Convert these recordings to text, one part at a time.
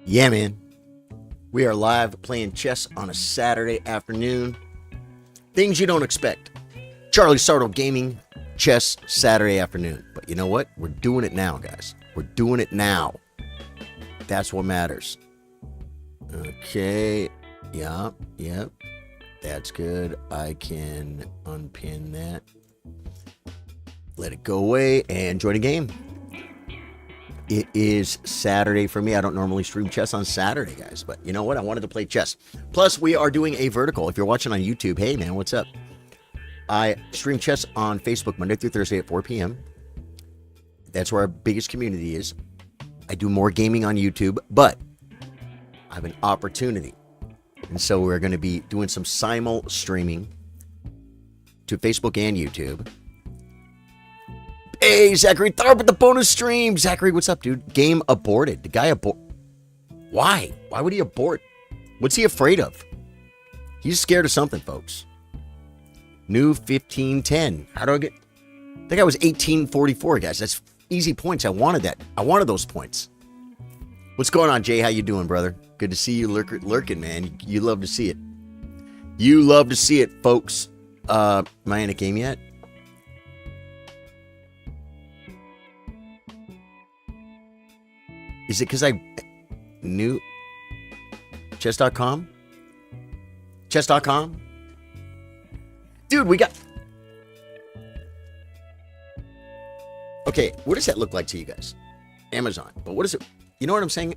Yeah, man. We are live playing chess on a Saturday afternoon. Things you don't expect. Charlie Sardo Gaming Chess Saturday afternoon. But you know what? We're doing it now, guys. We're doing it now. That's what matters. Okay. Yep. That's good. I can unpin that. Let it go away and join a game. It is Saturday for me. I don't normally stream chess on Saturday, guys. But you know what? I wanted to play chess. Plus, we are doing a vertical. If you're watching on YouTube, hey, man, what's up? I stream chess on Facebook Monday through Thursday at 4 p.m. That's where our biggest community is. I do more gaming on YouTube, but I have an opportunity. And so we're going to be doing some simul streaming to Facebook and YouTube. Hey, Zachary Tharp with the bonus stream. Zachary, what's up, dude? Game aborted. The guy abort. Why? Why would he abort? What's he afraid of? He's scared of something, folks. New 1510. How do I get... That guy was 1844, guys. That's easy points. I wanted that. I wanted those points. What's going on, Jay? How you doing, brother? Good to see you lurking, man. You love to see it. You love to see it, folks. Am I in a game yet? Is it because I knew chess.com? Chess.com? Dude, we got... Okay, what does that look like to you guys? Amazon. But what is it? You know what I'm saying?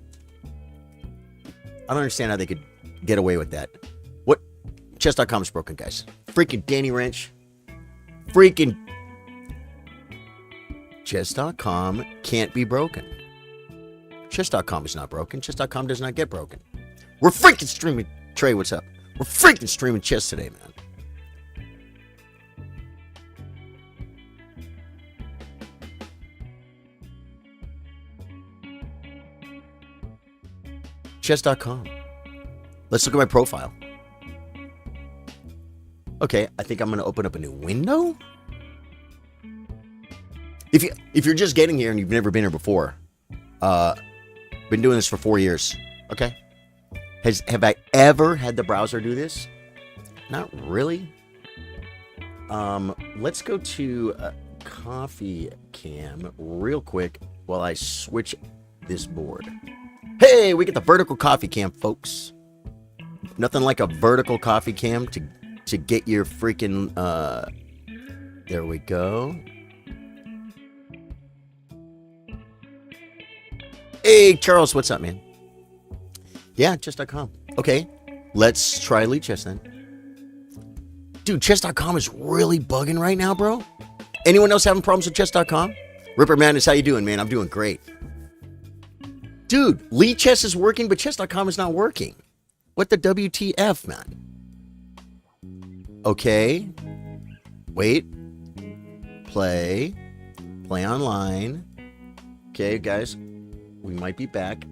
I don't understand how they could get away with that. What? Chess.com is broken, guys. Freaking Danny Wrench. Freaking... Chess.com can't be broken. Chess.com is not broken. Chess.com does not get broken. We're freaking streaming. Trey, what's up? We're freaking streaming chess today, man. Chess.com. Let's look at my profile. Okay, I think I'm going to open up a new window. If you're just getting here and you've never been here before, been doing this for 4 years. Okay. Have I ever had the browser do this? Not really. Let's go to Coffee Cam real quick while I switch this board. Hey, we get the vertical coffee cam, folks. Nothing like a vertical coffee cam to get your freaking there we go. Hey, Charles, what's up, man? Yeah, chess.com. Okay, let's try Elite Chess then. Dude, chess.com is really bugging right now, bro. Anyone else having problems with chess.com? Ripper Madness, how you doing, man? I'm doing great. Dude, Elite Chess is working, but chess.com is not working. What the WTF, man? Okay. Wait. Play online. Okay, guys. We might be back.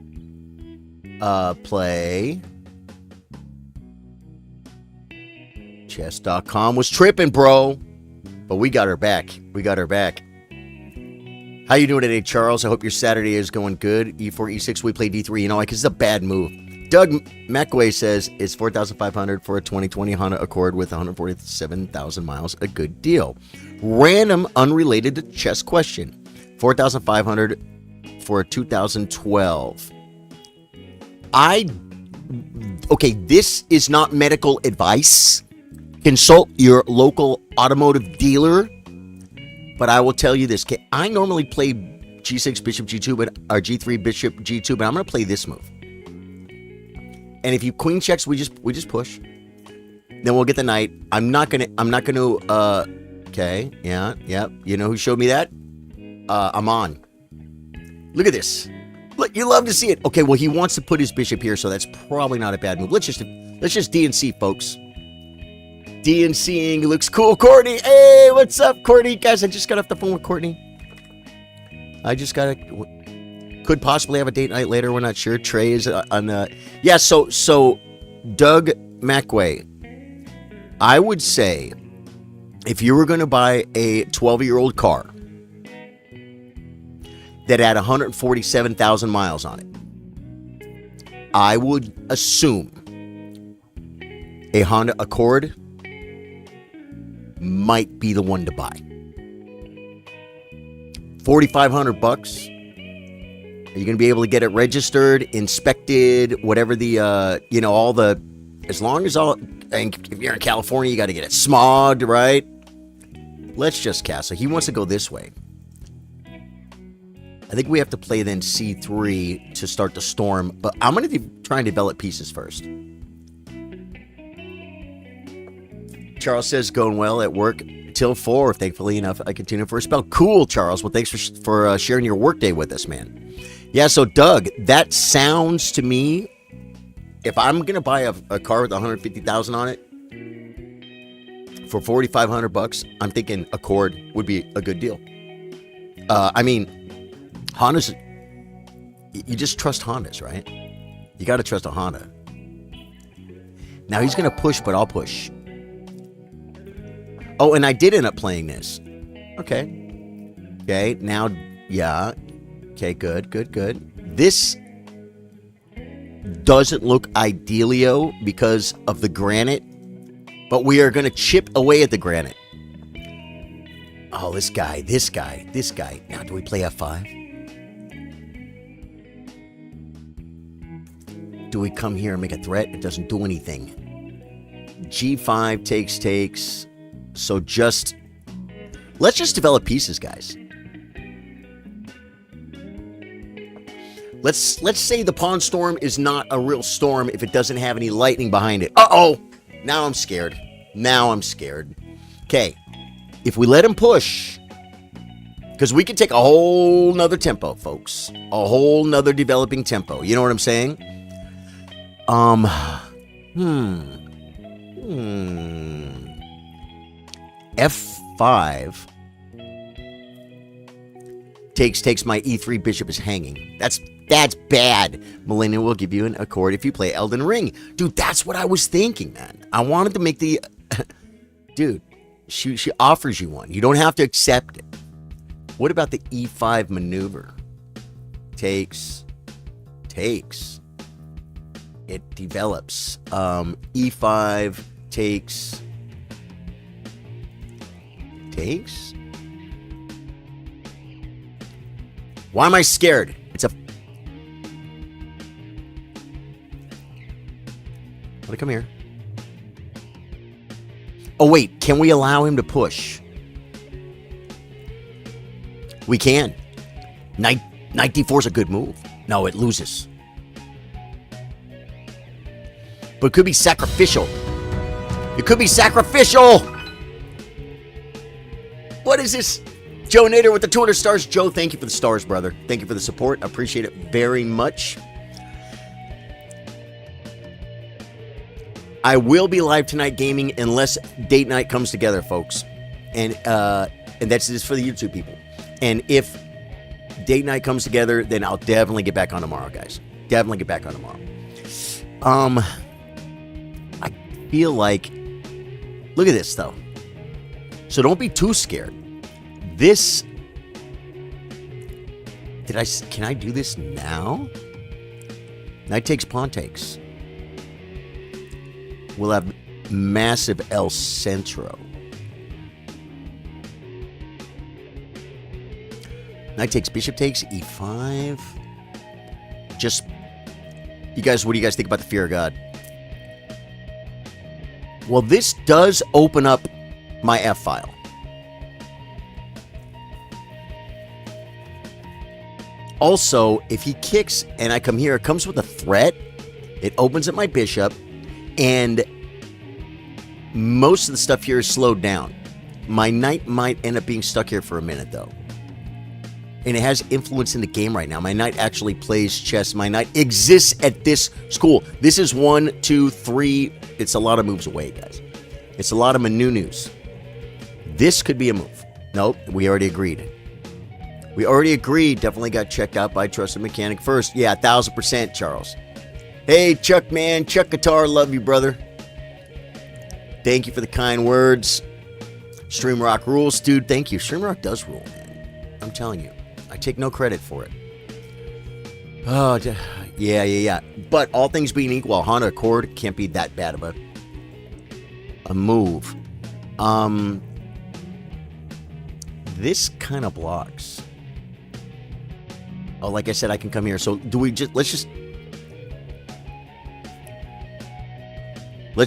Play. Chess.com was tripping, bro. But we got her back. How you doing today, Charles? I hope your Saturday is going good. E4, E6, we play D3. You know why? Because it's a bad move. Doug McWay says, is 4,500 for a 2020 Honda Accord with 147,000 miles a good deal? Random, unrelated to chess question. 4,500 for a 2012. Okay, this is not medical advice. Consult your local automotive dealer. But I will tell you this. I normally play G6 Bishop G2, or G3 Bishop G2, but I'm going to play this move. And if you queen checks, we just push. Then we'll get the knight. I'm not gonna. Okay. Yeah. Yep. You know who showed me that? Aman. Look at this. Look, you love to see it. Okay, well, he wants to put his bishop here, so that's probably not a bad move. Let's just DNC, folks. DNCing looks cool. Courtney, hey, what's up, Courtney? Guys, I just got off the phone with Courtney. Could possibly have a date night later. We're not sure. Trey is on the... Yeah, so Doug McWay, I would say if you were going to buy a 12-year-old car that had 147,000 miles on it, I would assume a Honda Accord might be the one to buy. $4,500. Are you going to be able to get it registered, inspected, whatever the, all the, as long as all, and if you're in California, you got to get it smogged, right? Let's just cast. So he wants to go this way. I think we have to play then C3 to start the storm, but I'm going to try and develop pieces first. Charles says, going well at work till 4. Thankfully enough, I continue for a spell. Cool, Charles. Well, thanks for sharing your workday with us, man. Yeah, so Doug, that sounds to me, if I'm going to buy a car with $150,000 on it for $4,500, I'm thinking Accord would be a good deal. Honda's, you just trust Hondas, right? You got to trust a Honda. Now he's going to push, but I'll push. Oh, and I did end up playing this. Okay, now, yeah. Okay, good. This doesn't look idealio because of the granite, but we are going to chip away at the granite. Oh, this guy. Now, do we play F5? Do we come here and make a threat? It doesn't do anything. G5 takes. So let's just develop pieces, guys. Let's say the Pawn Storm is not a real storm if it doesn't have any lightning behind it. Uh-oh! Now I'm scared. Okay. If we let him push, because we can take a whole nother tempo, folks. A whole nother developing tempo. You know what I'm saying? F5 takes my E3 bishop is hanging. That's bad. Millennium will give you an Accord if you play Elden Ring. Dude, that's what I was thinking, man. I wanted to make the... Dude, she offers you one. You don't have to accept it. What about the E5 maneuver? Takes. It develops. E5 takes. Why am I scared? Let it come here. Oh, wait. Can we allow him to push? We can. Knight D4 is a good move. No, it loses. But it could be sacrificial. What is this? Joe Nader with the 200 stars. Joe, thank you for the stars, brother. Thank you for the support. I appreciate it very much. I will be live tonight gaming unless date night comes together, folks. And that's just for the YouTube people. And if date night comes together, then I'll definitely get back on tomorrow, guys. Definitely get back on tomorrow. I feel like... Look at this, though. So don't be too scared. This... Can I do this now? Knight takes, pawn takes. We'll have massive El Centro. Knight takes, bishop takes, e5. Just, you guys, what do you guys think about the fear of God? Well, this does open up my F file. Also, if he kicks and I come here, it comes with a threat. It opens up my bishop. And most of the stuff here is slowed down. My knight might end up being stuck here for a minute, though. And it has influence in the game right now. My knight actually plays chess. My knight exists at this school. This is 1, 2, 3. It's a lot of moves away, guys. It's a lot of manunus. This could be a move. Nope, we already agreed. Definitely got checked out by Trusted Mechanic first. Yeah, 1,000%, Charles. Hey, Chuck, man. Chuck Guitar, love you, brother. Thank you for the kind words. Streamrock rules, dude. Thank you. Streamrock does rule, man. I'm telling you. I take no credit for it. Oh, Yeah. But all things being equal, Honda Accord can't be that bad of a move. This kind of blocks. Oh, like I said, I can come here. So do we just let's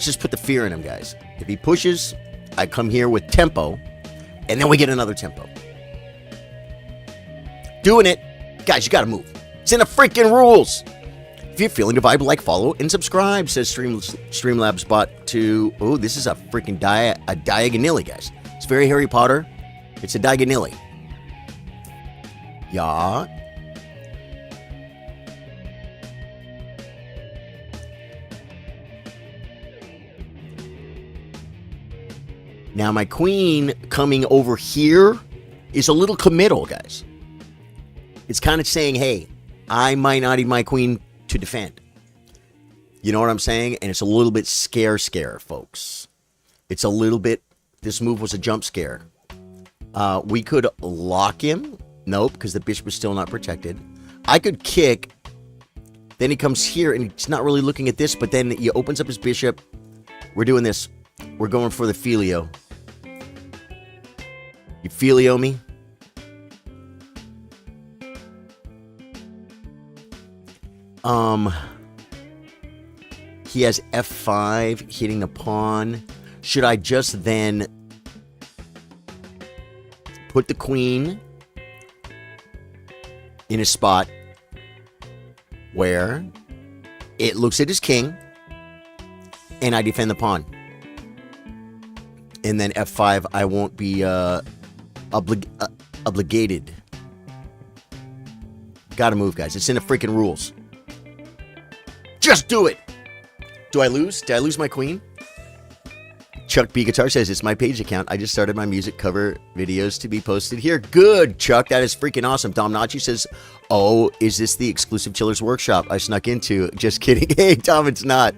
just put the fear in him, guys. If he pushes, I come here with tempo, and then we get another tempo. Doing it. Guys, you gotta move. It's in the freaking rules. If you're feeling the vibe, like, follow, and subscribe, says Streamlabs bot to... Oh, this is a freaking Diagonilly, guys. It's very Harry Potter. It's a Diagonilly. Yeah. Now, my queen coming over here is a little committal, guys. It's kind of saying, hey, I might not need my queen to defend. You know what I'm saying? And it's a little bit scare, folks. It's a little bit... This move was a jump scare. We could lock him. Nope, because the bishop is still not protected. I could kick. Then he comes here, and he's not really looking at this, but then he opens up his bishop. We're doing this. We're going for the filio. You filio me? He has f5 hitting the pawn. Should I just then put the queen in a spot where it looks at his king and I defend the pawn? And then f5, I won't be obligated. Gotta move, guys. It's in the freaking rules. Just do it! Do I lose? Did I lose my queen? Chuck B. Guitar says, it's my page account. I just started my music cover videos to be posted here. Good, Chuck. That is freaking awesome. Dom Nachi says, oh, is this the exclusive Chillers workshop I snuck into? Just kidding. Hey, Tom, it's not.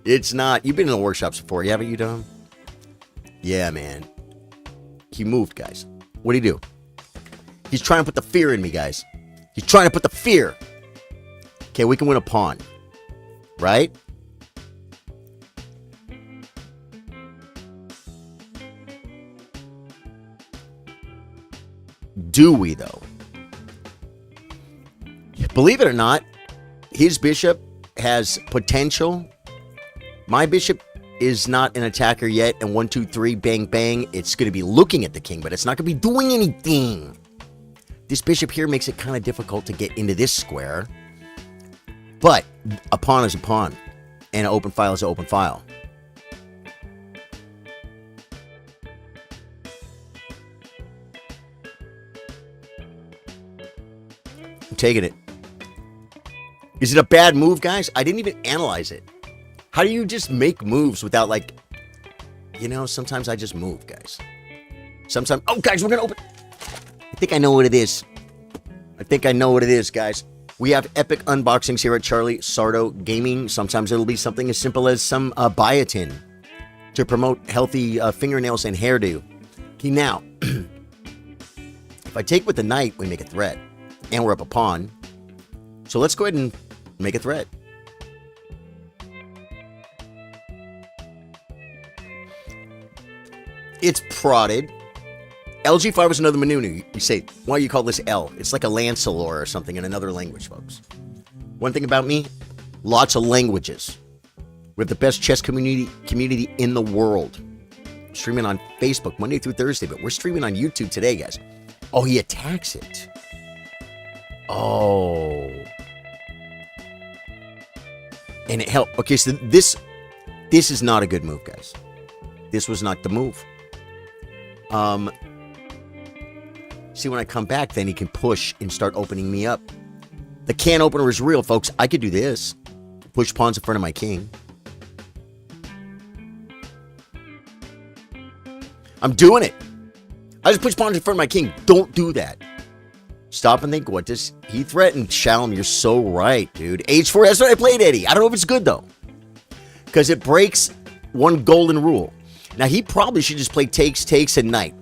It's not. You've been in the workshops before, haven't you, Dom? Yeah, man. He moved, guys. What did he do? He's trying to put the fear in me, guys. He's trying to put the fear. Okay, we can win a pawn. Right? Do we, though? Believe it or not, his bishop has potential. My bishop is not an attacker yet, and 1, 2, 3, bang, bang. It's going to be looking at the king, but it's not going to be doing anything. This bishop here makes it kind of difficult to get into this square. But a pawn is a pawn, and an open file is an open file. I'm taking it. Is it a bad move, guys? I didn't even analyze it. How do you just make moves without, like... You know, sometimes I just move, guys. Sometimes... Oh, guys, we're going to open... I think I know what it is. Guys. We have epic unboxings here at Charlie Sardo Gaming. Sometimes it'll be something as simple as some biotin to promote healthy fingernails and hairdo. Okay, now, if I take with the knight, we make a threat. And we're up a pawn. So let's go ahead and make a threat. It's prodded. LG5 is another Manunu. You say, why do you call this L? It's like a Lancelot or something in another language, folks. One thing about me, lots of languages. We have the best chess community in the world. Streaming on Facebook Monday through Thursday, but we're streaming on YouTube today, guys. Oh, he attacks it. Oh. And it helped. Okay, so this is not a good move, guys. This was not the move. See, when I come back, then he can push and start opening me up. The can opener is real, folks. I could do this. Push pawns in front of my king. I'm doing it. I just push pawns in front of my king. Don't do that. Stop and think, what does he threaten? Shalom, you're so right, dude. H4, that's what I played, Eddie. I don't know if it's good, though. Because it breaks one golden rule. Now, he probably should just play takes, and knight.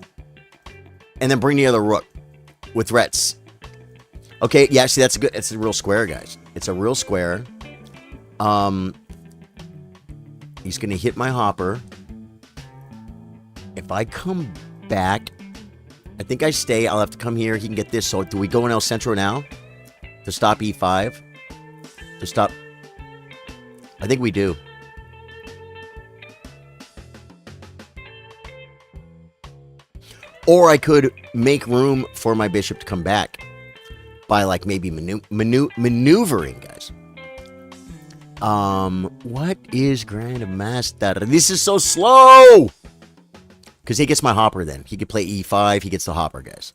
And then bring the other rook with threats. Okay, yeah, see, that's a good. It's a real square, guys. It's a real square. He's gonna hit my hopper. If I come back, I think I stay. I'll have to come here. He can get this. So do we go in El Centro now to stop E5? To stop? I think we do. Or I could make room for my bishop to come back by like maybe maneuvering, guys. What is Grandmaster? This is so slow. Because he gets my hopper then. He could play E5. He gets the hopper, guys.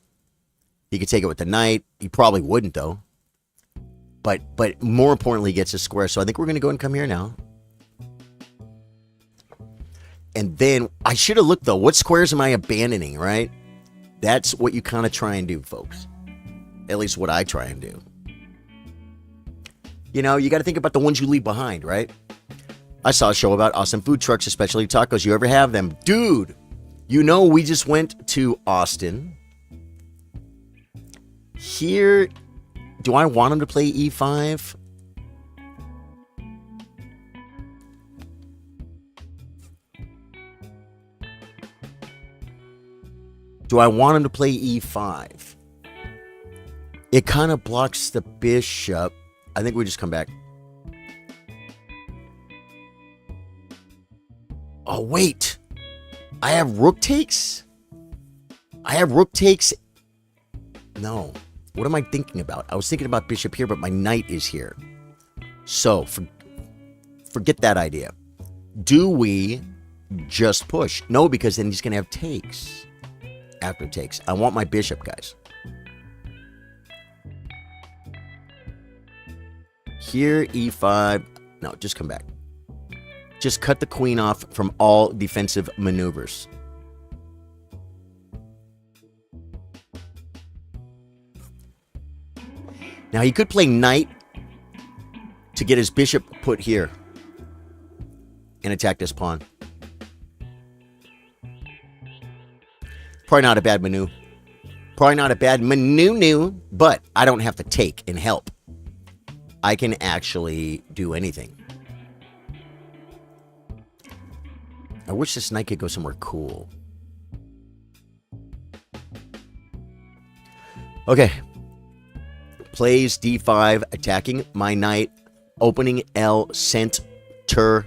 He could take it with the knight. He probably wouldn't, though. But more importantly, he gets a square. So I think we're going to go and come here now. And then, I should have looked, though. What squares am I abandoning, right? That's what you kind of try and do, folks. At least what I try and do. You know, you got to think about the ones you leave behind, right? I saw a show about awesome food trucks, especially tacos. You ever have them? Dude, you know we just went to Austin. Here, do I want him to play E5? Do I want him to play E5? It kind of blocks the bishop. I think we just come back. Oh, wait. I have rook takes? I have rook takes? No. What am I thinking about? I was thinking about bishop here, but my knight is here. So, forget that idea. Do we just push? No, because then he's going to have takes. After takes. I want my bishop, guys. Here, E5. No, just come back. Just cut the queen off from all defensive maneuvers. Now, he could play knight to get his bishop put here and attack this pawn. Probably not a bad maneuver. Probably not a bad maneuver, but I don't have to take and help. I can actually do anything. I wish this knight could go somewhere cool. Okay. Plays D5, attacking my knight, opening El Centro.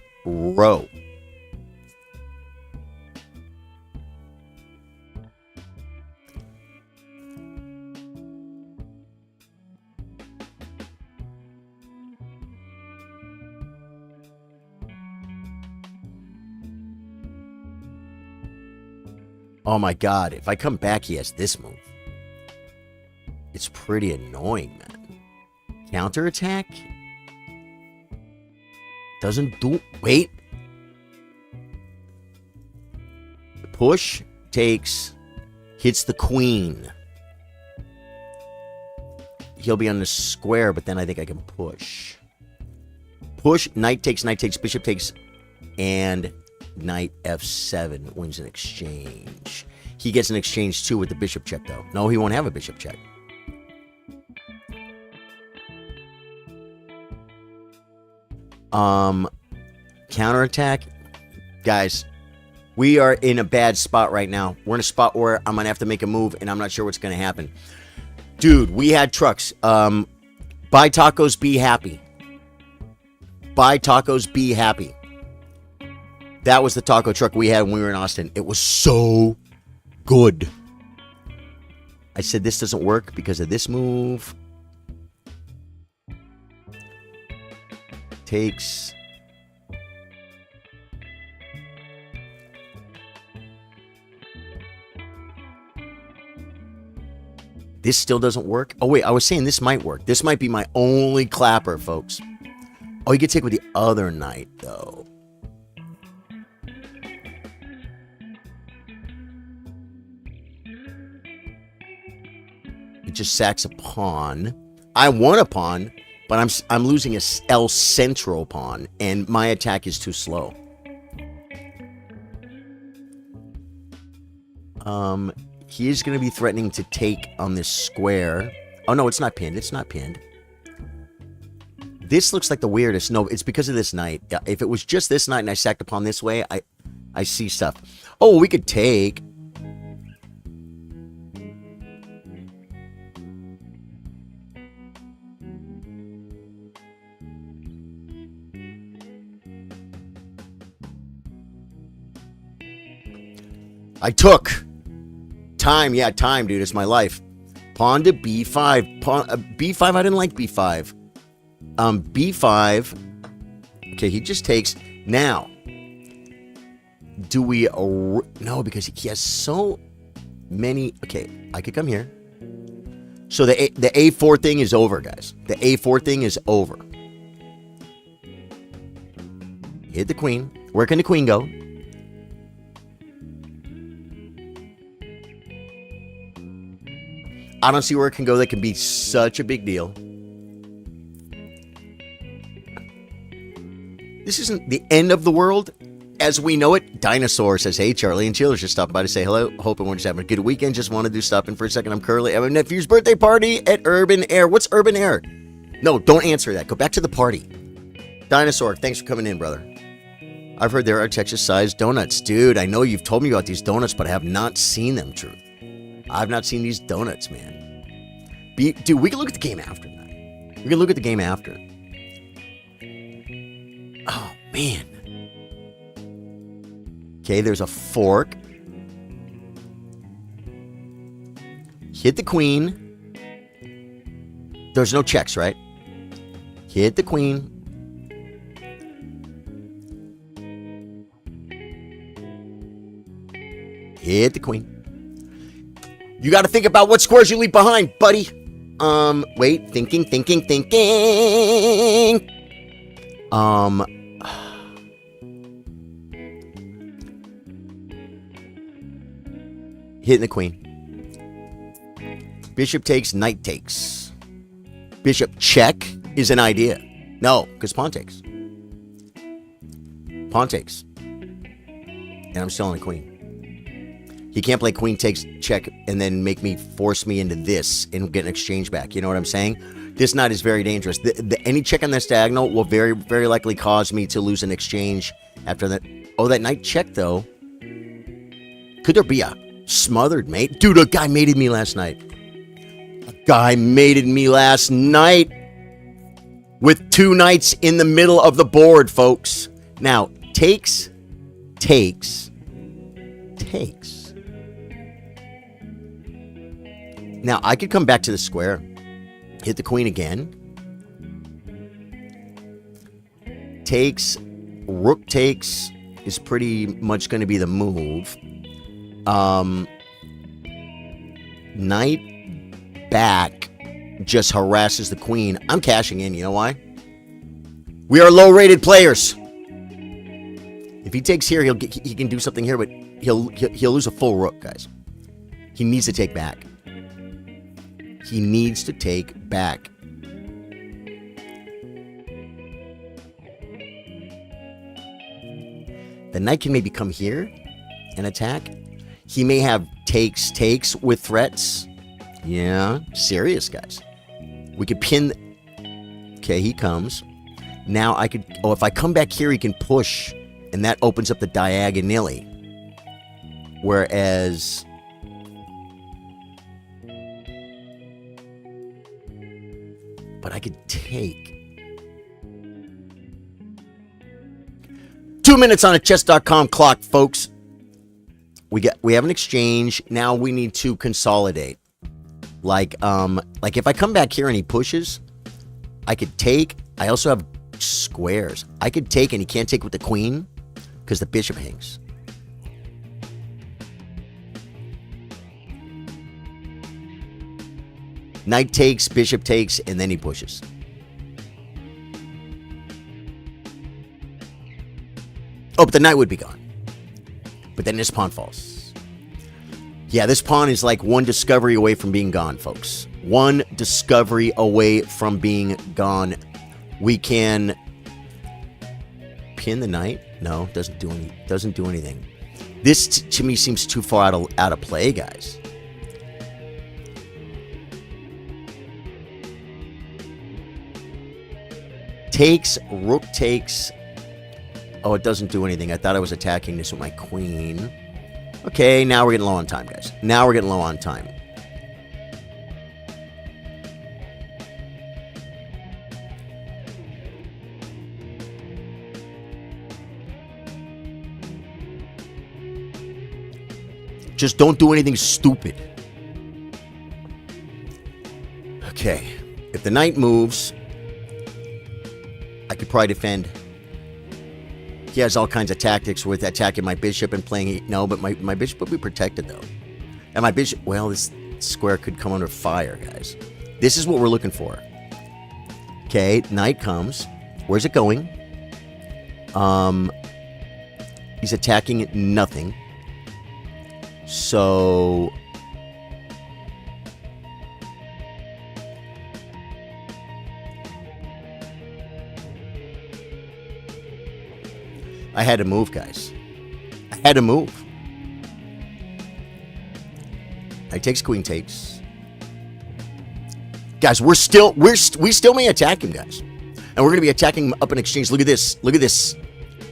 Oh my god, if I come back, he has this move. It's pretty annoying, man. Counterattack? Doesn't do... Wait. Push, takes, hits the queen. He'll be on the square, but then I think I can push. Push, knight takes, bishop takes, and... Knight F7 wins an exchange. He gets an exchange too with the bishop check, though. No, he won't have a bishop check. Counterattack. Guys, we are in a bad spot right now. We're in a spot where I'm going to have to make a move, and I'm not sure what's going to happen. Dude, we had trucks. Buy tacos, be happy. Buy tacos, be happy. That was the taco truck we had when we were in Austin. It was so good. I said this doesn't work because of this move. Takes. This still doesn't work. Oh, wait. I was saying this might work. This might be my only clapper, folks. Oh, you can take with the other knight, though. It just sacks a pawn. I won a pawn, but I'm losing a El Centro pawn, and my attack is too slow. He is going to be threatening to take on this square. Oh, no, it's not pinned. It's not pinned. This looks like the weirdest. No, it's because of this knight. If it was just this knight and I sacked a pawn this way, I see stuff. Oh, we could take. I took. Time, yeah, time, dude. It's my life. Pawn to b5. Pawn, b5, I didn't like b5. B5. Okay, he just takes. Now, do we... no, because he has so many... Okay, I could come here. So the A4 thing is over, guys. The A4 thing is over. Hit the queen. Where can the queen go? I don't see where it can go that can be such a big deal. This isn't the end of the world as we know it. Dinosaur says, hey, Charlie and Chillers just stopped by to say hello. Hope everyone's having a good weekend. Just wanted to stop in for a second. I'm Curly. I'm a nephew's birthday party at Urban Air. What's Urban Air? No, don't answer that. Go back to the party. Dinosaur, thanks for coming in, brother. I've heard there are Texas-sized donuts. Dude, I know you've told me about these donuts, but I have not seen them, Truth. I've not seen these donuts, man. Dude, we can look at the game after that. We can look at the game after. Oh, man. Okay, there's a fork. Hit the queen. There's no checks, right? Hit the queen. Hit the queen. You got to think about what squares you leave behind, buddy. Wait, thinking. Hitting the queen. Bishop takes, knight takes. Bishop check is an idea. No, because pawn takes. Pawn takes. And I'm still on the queen. He can't play queen takes check and then force me into this and get an exchange back. You know what I'm saying? This knight is very dangerous. Any check on this diagonal will very, very likely cause me to lose an exchange after that. Oh, that knight check, though. Could there be a smothered mate? Dude, a guy mated me last night. With two knights in the middle of the board, folks. Now, takes. Now, I could come back to the square. Hit the queen again. Takes. Rook takes is pretty much going to be the move. Knight back just harasses the queen. I'm cashing in. You know why? We are low-rated players. If he takes here, he can do something here, but he'll lose a full rook, guys. He needs to take back. He needs to take back. The knight can maybe come here and attack. He may have takes with threats. Yeah, serious, guys. We could pin. Okay, he comes. Now I could. Oh, if I come back here, he can push, and that opens up the diagonally. Whereas. But I could take. 2 minutes on a chess.com clock, folks. We have an exchange. Now we need to consolidate. Like if I come back here and he pushes, I could take. I also have squares. I could take, and he can't take with the queen because the bishop hangs. Knight takes, bishop takes, and then he pushes. Oh, but the knight would be gone. But then this pawn falls. Yeah, this pawn is like one discovery away from being gone, folks. One discovery away from being gone. We can pin the knight. No, doesn't do anything. This to me seems too far out of play, guys. Takes, rook takes. Oh, it doesn't do anything. I thought I was attacking this with my queen. Okay, now we're getting low on time, guys. Now we're getting low on time. Just don't do anything stupid. Okay. If the knight moves, I could probably defend. He has all kinds of tactics with attacking my bishop and playing... No, but my bishop would be protected, though. And my bishop... Well, this square could come under fire, guys. This is what we're looking for. Okay, knight comes. Where's it going? He's attacking nothing. So... I had to move, guys. I had to move. Knight takes, queen takes. Guys, we still may attack him, guys. And we're going to be attacking him up in exchange. Look at this. Look at this.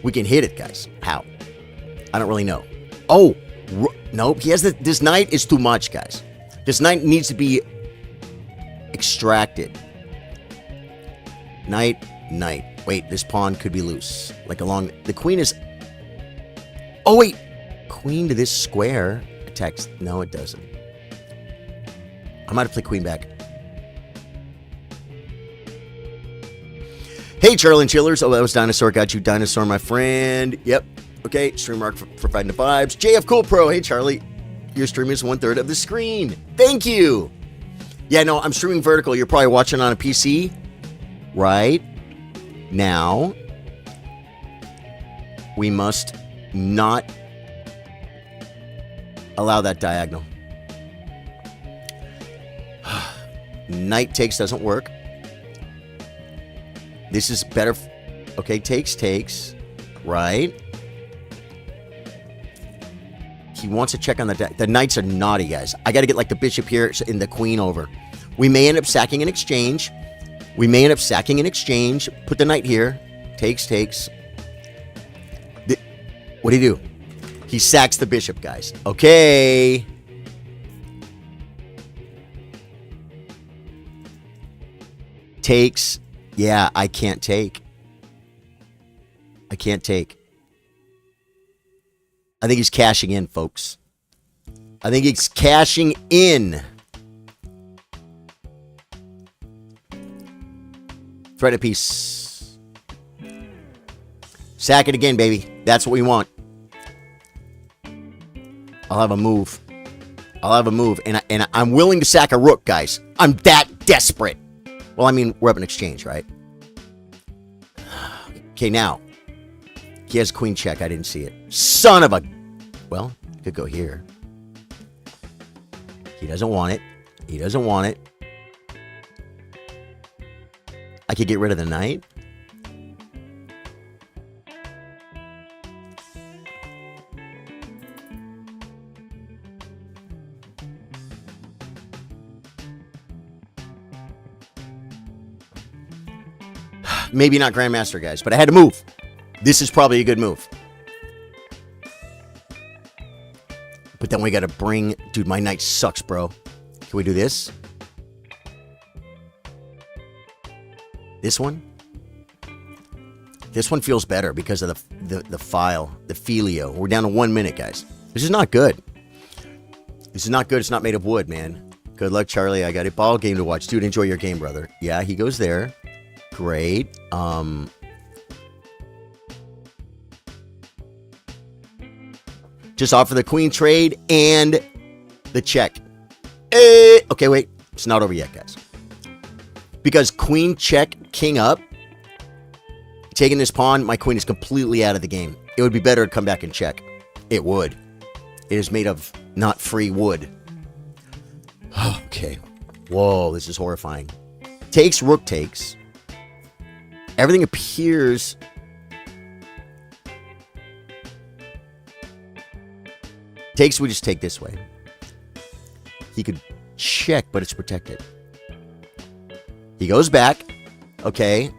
We can hit it, guys. How? I don't really know. Oh, nope. He has this knight is too much, guys. This knight needs to be extracted. Knight. Wait, this pawn could be loose. Like along... The queen is... Oh, wait. Queen to this square attacks... No, it doesn't. I might have played queen back. Hey, Charlie and Chillers. Oh, that was Dinosaur. Got you, Dinosaur, my friend. Yep. Okay, stream mark for Fighting the Vibes. JF Cool Pro. Hey, Charlie. Your stream is 1/3 of the screen. Thank you. Yeah, no, I'm streaming vertical. You're probably watching on a PC. Right? Now, we must not allow that diagonal. Knight takes doesn't work. This is better. Okay, takes. Right. He wants to check on the knights are naughty, guys. I got to get like the bishop here and the queen over. We may end up sacking an exchange. Put the knight here. Takes. What do you do? He sacks the bishop, guys. Okay. Takes. Yeah, I can't take. I think he's cashing in, folks. I think he's cashing in. Thread a piece. Sack it again, baby. That's what we want. I'll have a move. And I'm willing to sack a rook, guys. I'm that desperate. Well, I mean, we're up in exchange, right? Okay, now. He has queen check. I didn't see it. Son of a... Well, he could go here. He doesn't want it. I could get rid of the knight. Maybe not Grandmaster, guys, but I had to move. This is probably a good move. But then we got to bring... Dude, my knight sucks, bro. Can we do this? This one? This one feels better because of the file, the filio. We're down to 1 minute, guys. This is not good. It's not made of wood, man. Good luck, Charlie. I got a ball game to watch. Dude, enjoy your game, brother. Yeah, he goes there. Great. Just offer the queen trade and the check. Okay, wait. It's not over yet, guys. Because queen check, king up. Taking this pawn, my queen is completely out of the game. It would be better to come back and check. It would. It is made of not free wood. Okay. Whoa, this is horrifying. Takes, rook takes. Everything appears... Takes, we just take this way. He could check, but it's protected. He goes back. Okay.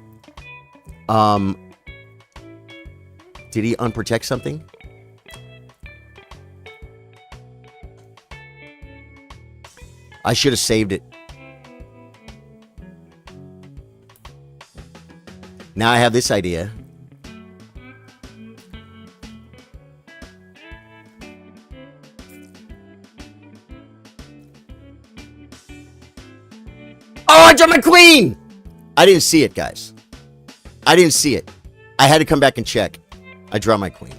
Did he unprotect something? I should have saved it. Now I have this idea. Oh, I dropped my queen! I didn't see it, guys. I didn't see it. I had to come back and check. I draw my queen.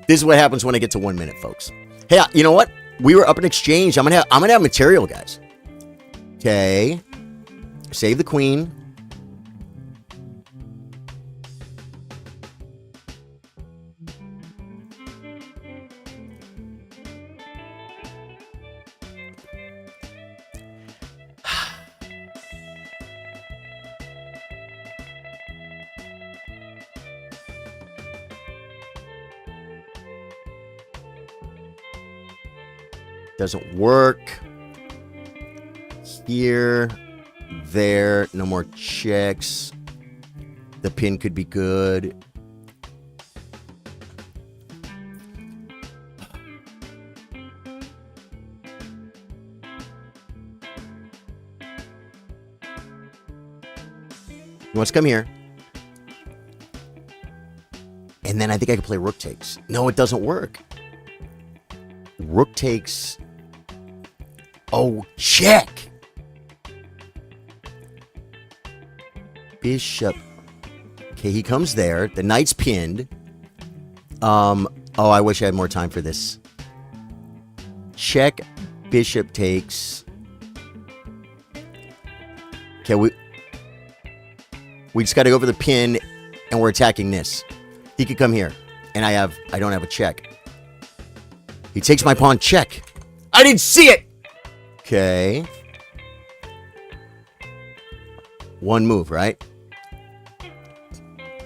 This is what happens when I get to 1 minute, folks. Hey, you know what? We were up in exchange. I'm gonna have material, guys. Okay. Save the queen. Doesn't work. Here, there, no more checks. The pin could be good. He wants to come here. And then I think I can play rook takes. No, it doesn't work. Rook takes. Oh, check. Bishop. Okay, he comes there. The knight's pinned. Oh, I wish I had more time for this. Check. Bishop takes. Okay, we just got to go for the pin, and we're attacking this. He could come here, and I don't have a check. He takes my pawn. Check. I didn't see it. Okay. One move, right?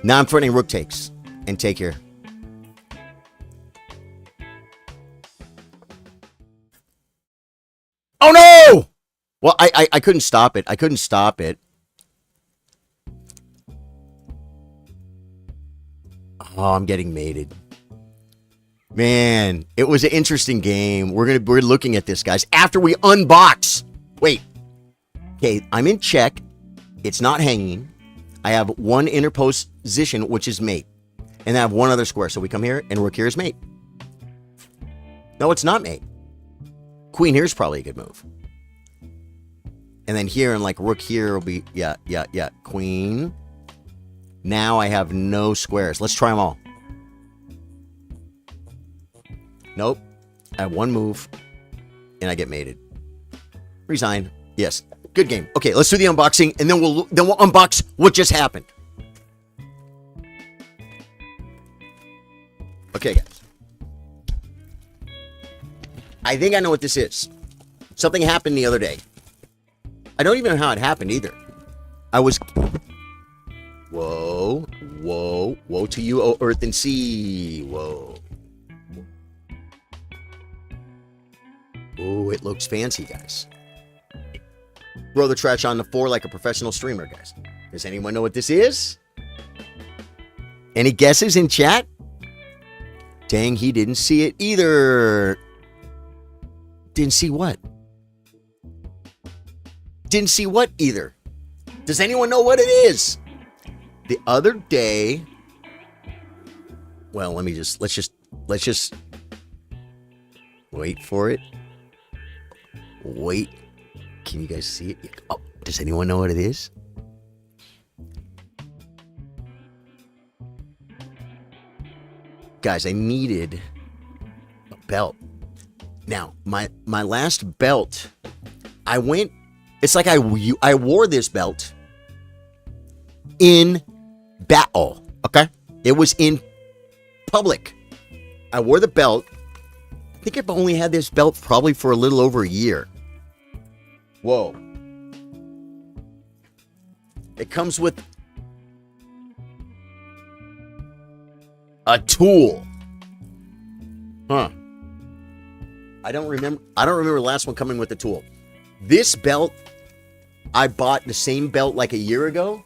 Now I'm threatening rook takes and take here. Oh no! Well, I couldn't stop it. I couldn't stop it. Oh, I'm getting mated. Man, it was an interesting game. We're looking at this, guys. After we unbox. Wait. Okay, I'm in check. It's not hanging. I have one inner position, which is mate. And I have one other square. So we come here, and rook here is mate. No, it's not mate. Queen here is probably a good move. And then here, and like rook here will be, yeah. Queen. Now I have no squares. Let's try them all. Nope. I have one move, and I get mated. Resign. Yes. Good game. Okay, let's do the unboxing, and then we'll unbox what just happened. Okay, guys. I think I know what this is. Something happened the other day. I don't even know how it happened either. I was... Whoa. Whoa. Woe to you, O earth and sea. Whoa. Ooh, it looks fancy, guys. Throw the trash on the floor like a professional streamer, guys. Does anyone know what this is? Any guesses in chat? Dang, he didn't see it either. Didn't see what? Didn't see what either. Does anyone know what it is? The other day... Well, let's just wait for it. Wait. Can you guys see it? Oh, does anyone know what it is? Guys, I needed a belt. Now, my last belt, it's like I wore this belt in battle, okay? It was in public. I wore the belt. I think I've only had this belt probably for a little over a year. Whoa. It comes with a tool. Huh. I don't remember the last one coming with a tool. This belt, I bought the same belt like a year ago,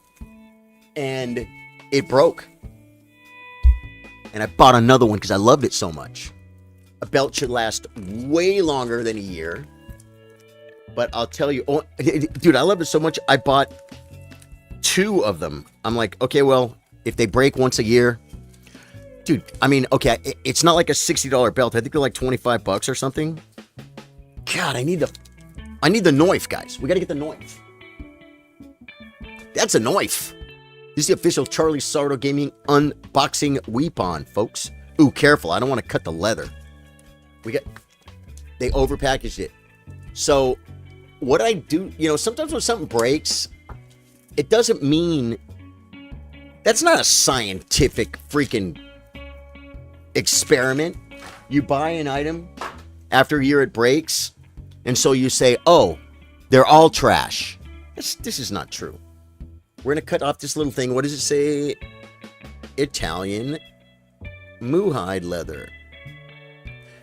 and it broke. And I bought another one because I loved it so much. A belt should last way longer than a year. But I'll tell you, oh, dude, I loved it so much. I bought 2 of them. I'm like, okay, well, if they break once a year, dude, I mean, okay, it's not like a $60 belt. I think they're like $25 or something. God, I need the knife, guys. We got to get the knife. That's a knife. This is the official Charlie Sardo Gaming unboxing weapon, folks. Ooh, careful. I don't want to cut the leather. They overpackaged it. So, what I do, you know, sometimes when something breaks, it doesn't mean, that's not a scientific freaking experiment. You buy an item, after a year it breaks, and so you say, oh, they're all trash. This is not true. We're going to cut off this little thing. What does it say? Italian Moorhide leather.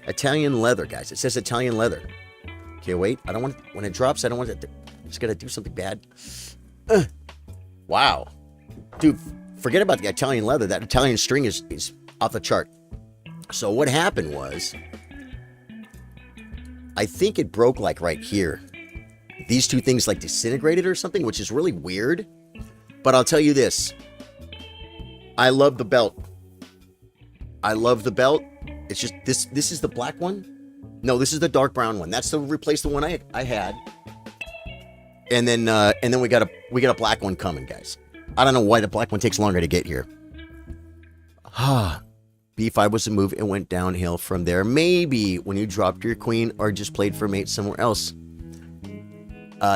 Italian leather, guys. It says Italian leather. Okay, wait. I don't want it, when it drops, I don't want it to, I'm just going to do something bad. Wow. Dude, forget about the Italian leather. That Italian string is off the chart. So what happened was, I think it broke like right here. These 2 things like disintegrated or something, which is really weird. But I'll tell you this. I love the belt. I love the belt. It's just this is the black one. No, this is the dark brown one. That's to replace the one I had. And then we got a black one coming, guys. I don't know why the black one takes longer to get here. B5 was the move. It went downhill from there. Maybe when you dropped your queen or just played for mate somewhere else.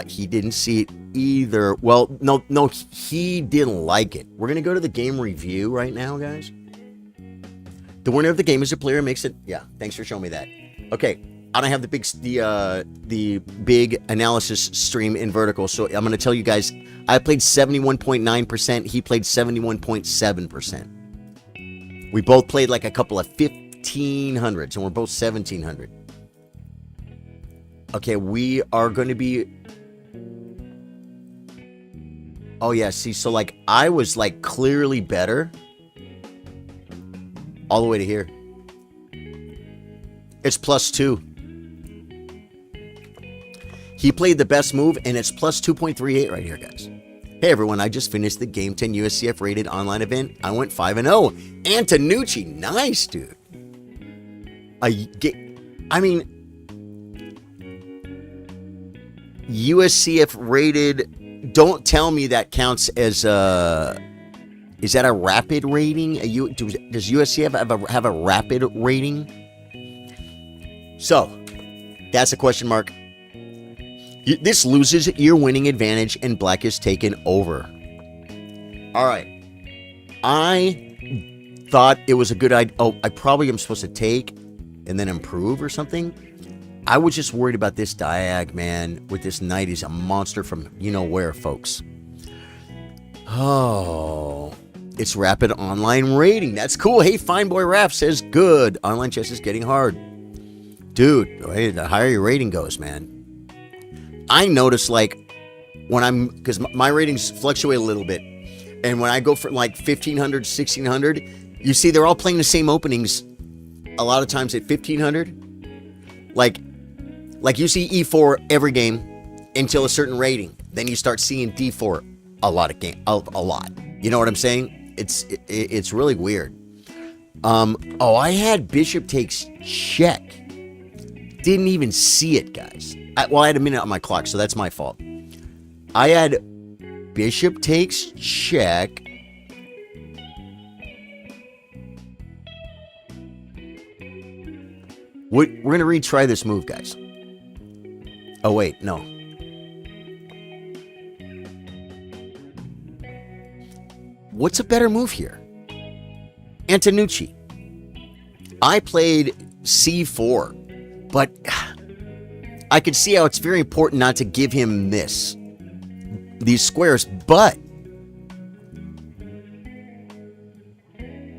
He didn't see it either. Well, no, he didn't like it. We're going to go to the game review right now, guys. The winner of the game is a player makes it. Yeah, thanks for showing me that. Okay, I don't have the big analysis stream in vertical, so I'm going to tell you guys, I played 71.9%. He played 71.7%. We both played like a couple of 1500s, and we're both 1700. Okay, we are going to be... Oh, yeah, see, so, like, I was, like, clearly better all the way to here. It's +2. He played the best move, and it's +2.38 right here, guys. Hey, everyone, I just finished the Game 10 USCF rated online event. I went 5-0. Antonucci, nice, dude. I mean... USCF rated, don't tell me that counts as is that a rapid rating? Does USCF have a rapid rating? So, that's a question mark. This loses your winning advantage and black is taken over. Alright. I thought it was a good idea. Oh, I probably am supposed to take and then improve or something. I was just worried about this diag, man. With this knight, he's a monster from you-know-where, folks. Oh, it's rapid online rating. That's cool. Hey, Fine Boy Raph says, good. Online chess is getting hard. Dude, the higher your rating goes, man. I notice, like, when because my ratings fluctuate a little bit. And when I go for, like, 1,500, 1,600, you see they're all playing the same openings a lot of times at 1,500. Like you see E4 every game until a certain rating. Then you start seeing D4 a lot. You know what I'm saying? It's really weird. Oh, I had bishop takes check. Didn't even see it, guys. I had a minute on my clock, so that's my fault. I had bishop takes check. We're going to retry this move, guys. Oh, wait, no. What's a better move here? Antonucci. I played C4, but I could see how it's very important not to give him these squares, but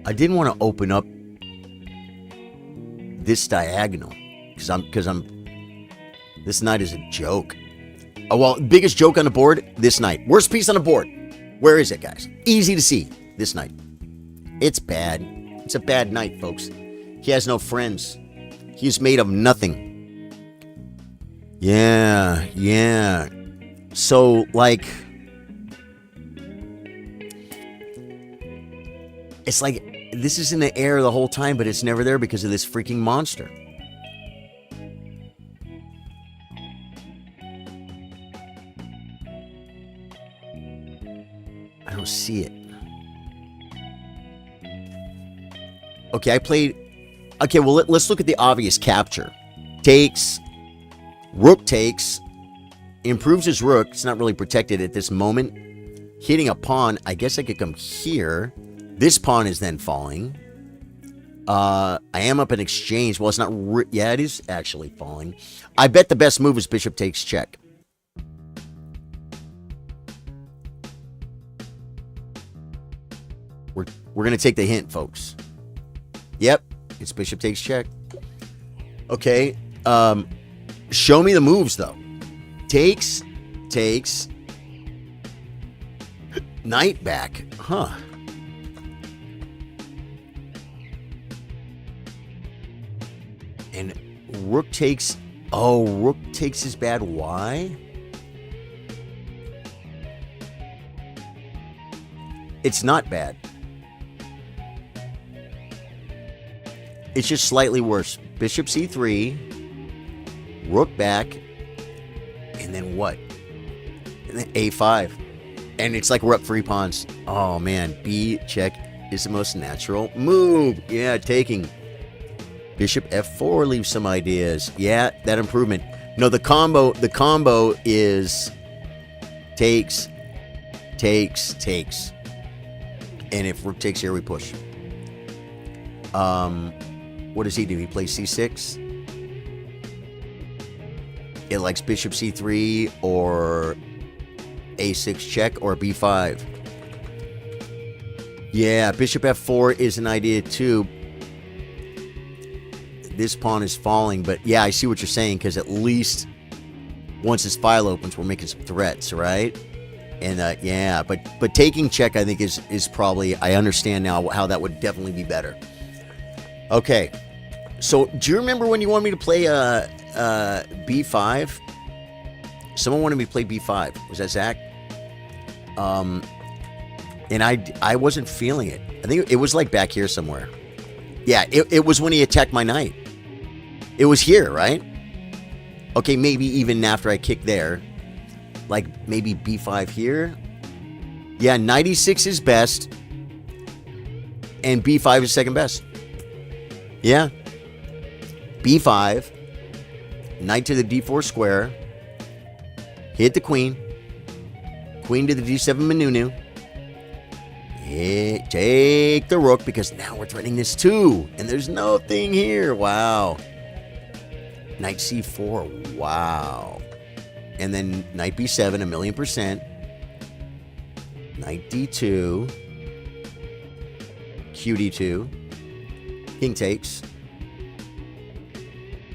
I didn't want to open up this diagonal because this knight is a joke. Oh, well, biggest joke on the board, this knight. Worst piece on the board. Where is it, guys? Easy to see. this knight. It's bad. It's a bad knight, folks. He has no friends. He's made of nothing. Yeah, yeah. So, like, it's like this is in the air the whole time, but it's never there because of this freaking monster. I don't see it. Okay, I played... Okay, well, let's look at the obvious capture. Takes. Rook takes. Improves his rook. It's not really protected at this moment. Hitting a pawn. I guess I could come here. This pawn is then falling. I am up in exchange. Well, it's not... Yeah, it is actually falling. I bet the best move is bishop takes check. We're going to take the hint, folks. Yep. It's bishop takes check. Okay. Show me the moves, though. Takes. Knight back. Huh. And rook takes... Oh, rook takes is bad. Why? It's not bad. It's just slightly worse. Bishop c3, rook back, and then what? And then a5. And it's like we're up 3 pawns. Oh, man. B check is the most natural move. Yeah, taking. Bishop f4 leaves some ideas. Yeah, that improvement. No, the combo is takes. And if rook takes here, we push. What does he do? He plays c6. It likes bishop c3 or a6 check or b5. Yeah, bishop f4 is an idea too. This pawn is falling, but yeah, I see what you're saying, because at least once this file opens, we're making some threats, right? And yeah, but taking check, I think is probably... I understand now how that would definitely be better. Okay, so do you remember when you wanted me to play b5? Someone wanted me to play b5. Was that Zach? And I wasn't feeling it. I think it was like back here somewhere. Yeah, it was when he attacked my knight. It was here, right? Okay, maybe even after I kicked there. Like maybe b5 here. Yeah, knight e6 is best. And b5 is second best. Yeah. b5. Knight to the d4 square. Hit the queen. Queen to the d7 manunu. Take the rook, because now we're threatening this too. And there's no thing here. Wow. Knight c4. Wow. And then knight b7, 1,000,000%. Knight d2. qd2. King takes.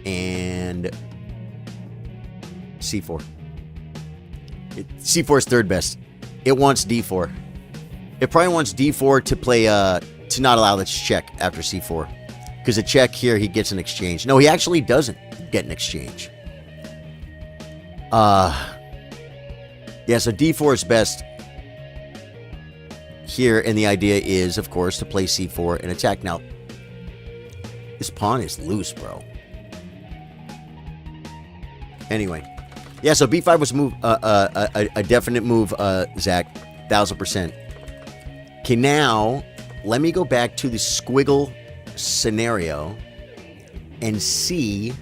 And c4. C4 is third best. It wants d4. It probably wants d4 to play, to not allow this check after c4. Because a check here, he gets an exchange. No, he actually doesn't get an exchange. Yeah, so d4 is best here, and the idea is, of course, to play c4 and attack. Now, this pawn is loose, bro. Anyway. Yeah, so b5 was a definite move, Zach. 1,000%. Okay, now, let me go back to the squiggle scenario and see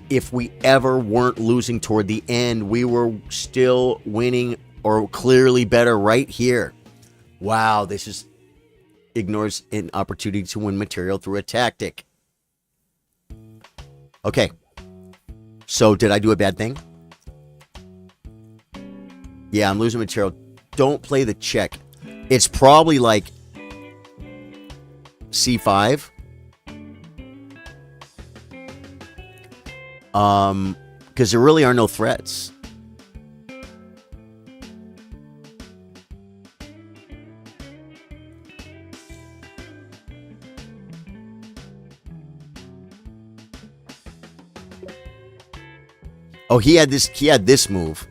if we ever weren't losing toward the end. We were still winning or clearly better right here. Wow, this is ignores an opportunity to win material through a tactic. Okay. So, did I do a bad thing? Yeah, I'm losing material. Don't play the check. It's probably like c5. Because there really are no threats. Oh, he had this move.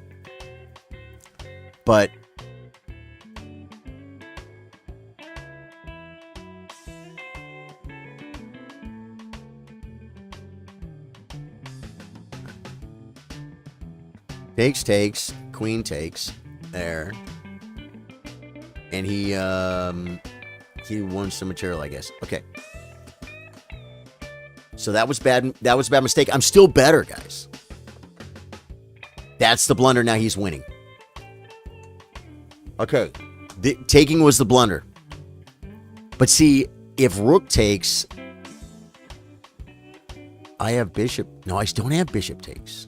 But takes, queen takes there. And he won some material, I guess. Okay. So that was bad. That was a bad mistake. I'm still better, guys. That's the blunder. Now he's winning. Okay. Taking was the blunder. But see, if rook takes, I have bishop. No, I don't have bishop takes.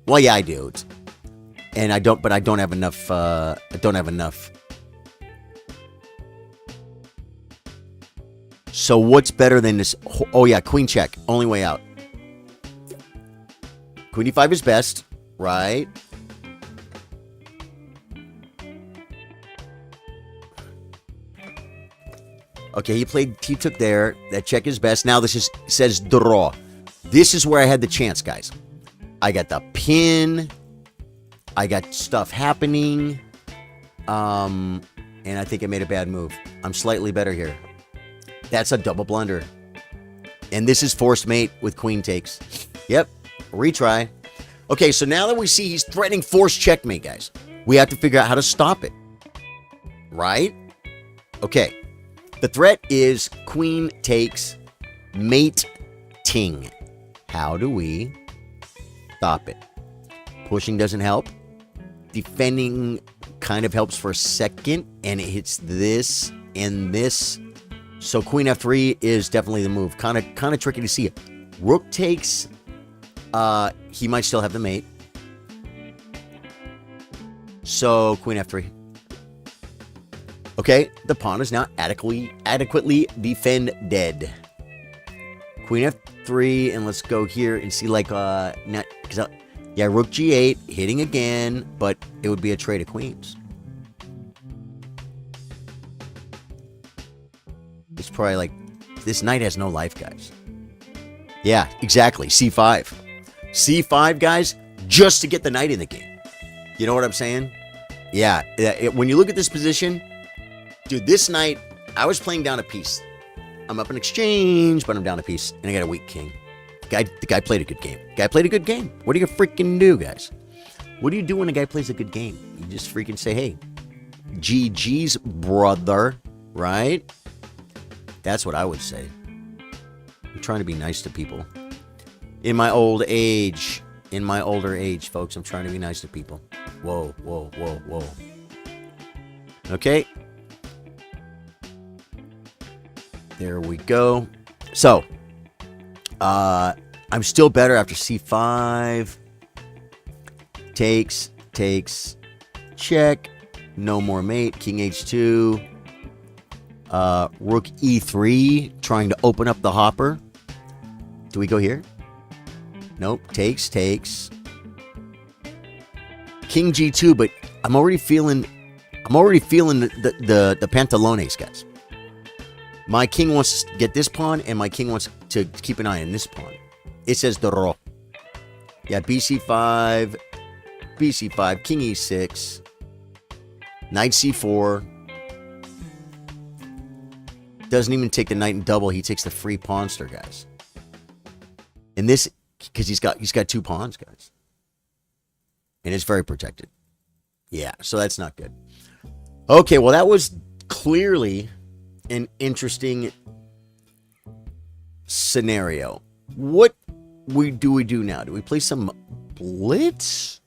Well, yeah, I do. And I don't, but I don't have enough. I don't have enough. So what's better than this? Oh, yeah, queen check. Only way out. Queen e5 is best, right? Okay, he took there. That check is best. Now this says draw. This is where I had the chance, guys. I got the pin. I got stuff happening. And I think I made a bad move. I'm slightly better here. That's a double blunder. And this is forced mate with queen takes. Yep. Retry. Okay, so now that we see he's threatening forced checkmate, guys, we have to figure out how to stop it. Right? Okay. The threat is queen takes mating. How do we stop it? Pushing doesn't help. Defending kind of helps for a second, and it hits this and this. So queen f3 is definitely the move. Kind of tricky to see. Rook takes. He might still have the mate. So queen f3. Okay, the pawn is now adequately defended. Queen f3, and let's go here and see rook g8 hitting again, but it would be a trade of queens. It's probably like, this knight has no life, guys. Yeah, exactly. C5. C5, guys, just to get the knight in the game. You know what I'm saying? Yeah, when you look at this position, dude, this knight, I was playing down a piece. I'm up in exchange, but I'm down a piece, and I got a weak king. The guy played a good game. The guy played a good game. What do you freaking do, guys? What do you do when a guy plays a good game? You just freaking say, hey, GG's, brother, right? That's what I would say. I'm trying to be nice to people. In my older age, folks, I'm trying to be nice to people. Whoa, whoa, whoa, whoa. Okay. There we go. So, I'm still better after c5. Takes, check. No more mate. King h2. Rook e3, trying to open up the hopper. Do we go here? Nope. Takes. King g2, but I'm already feeling the pantalones, guys. My king wants to get this pawn, and my king wants to keep an eye on this pawn. It says draw. Yeah, bc5, king e6, knight c4. Doesn't even take the knight in double. He takes the free pawnster, guys. And this, because he's got 2 pawns, guys. And it's very protected. Yeah, so that's not good. Okay, well, that was clearly an interesting scenario. What do we do now? Do we play some blitz?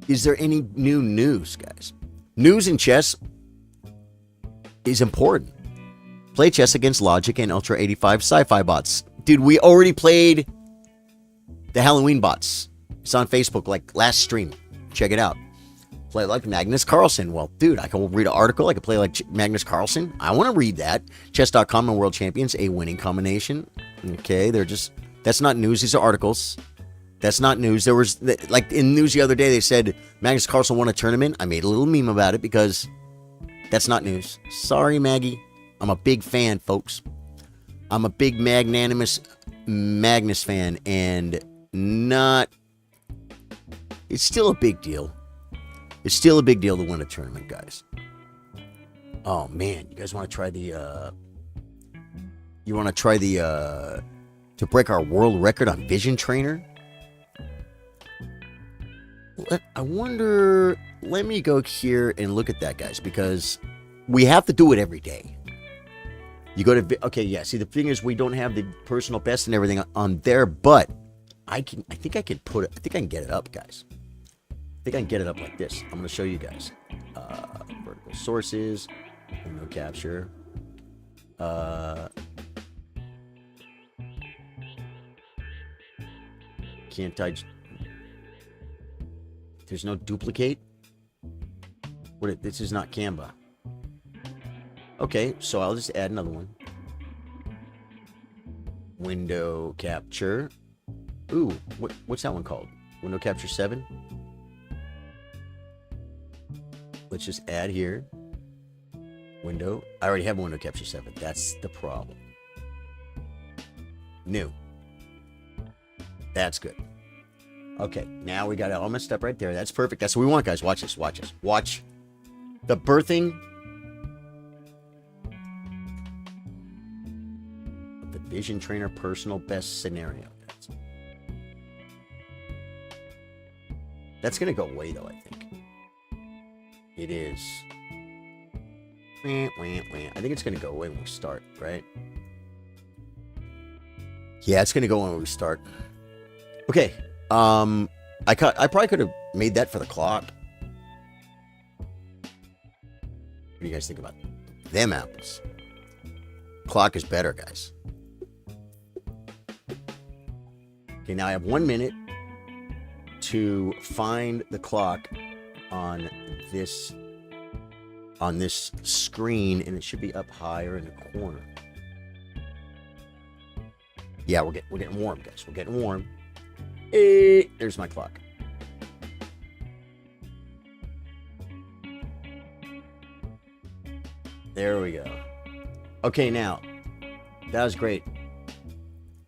Is there any new news, guys? News in chess is important. Play chess against Logic and Ultra 85 sci-fi bots. Dude, we already played the Halloween bots. It's on Facebook, like last stream. Check it out. Play like Magnus Carlsen. Well, dude, I can read an article. I can play like Magnus Carlsen. I want to read that. Chess.com and World Champions, a winning combination. Okay, that's not news. These are articles. That's not news. There was, like in news the other day, they said Magnus Carlsen won a tournament. I made a little meme about it because that's not news. Sorry, Maggie. I'm a big fan, folks. I'm a big magnanimous Magnus fan and not it's still a big deal. It's still a big deal to win a tournament, guys. Oh man, you guys want to try the? You want to try the to break our world record on Vision Trainer? I wonder. Let me go here and look at that, guys, because we have to do it every day. You go to okay, yeah. See, the thing is, we don't have the personal best and everything on there, but I think I can put it. I think I can get it up, guys. I think I can get it up like this. I'm going to show you guys. Vertical sources, window capture. Can't I? There's no duplicate. What? This is not Canva. Okay, so I'll just add another one. Window capture. Ooh, what's that one called? Window capture 7. Let's just add here. Window. I already have window capture 7. That's the problem. New. That's good. Okay, now we got it all messed up right there. That's perfect. That's what we want, guys. Watch this. Watch this. Watch the birthing of the Vision Trainer personal best scenario. That's going to go away, though, I think. It is. I think it's going to go away when we start, right? Yeah, it's going to go when we start. Okay. I probably could have made that for the clock. What do you guys think about them apples? Clock is better, guys. Okay, now I have 1 minute to find the clock on this screen, and it should be up higher in the corner. Yeah, we're getting warm, guys. We're getting warm. Hey, there's my clock. There we go. Okay, now that was great.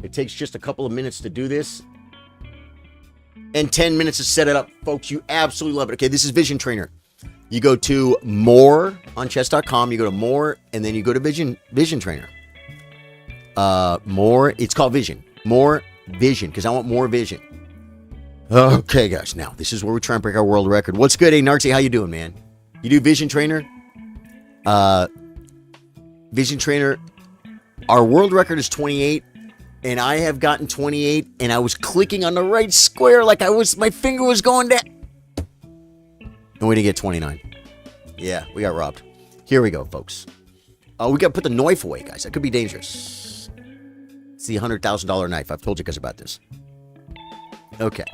It takes just a couple of minutes to do this. And 10 minutes to set it up, folks. You absolutely love it. Okay, this is Vision Trainer. You go to more on chess.com. You go to more, and then you go to Vision Trainer. More. It's called Vision. More Vision, because I want more vision. Okay, guys. Now, this is where we try and break our world record. What's good, hey, Narcy? How you doing, man? You do Vision Trainer? Vision Trainer. Our world record is 28. And I have gotten 28, and I was clicking on the right square like my finger was going down. And we didn't get 29. Yeah, we got robbed. Here we go, folks. We got to put the knife away, guys. That could be dangerous. It's the $100,000 knife. I've told you guys about this. Okay.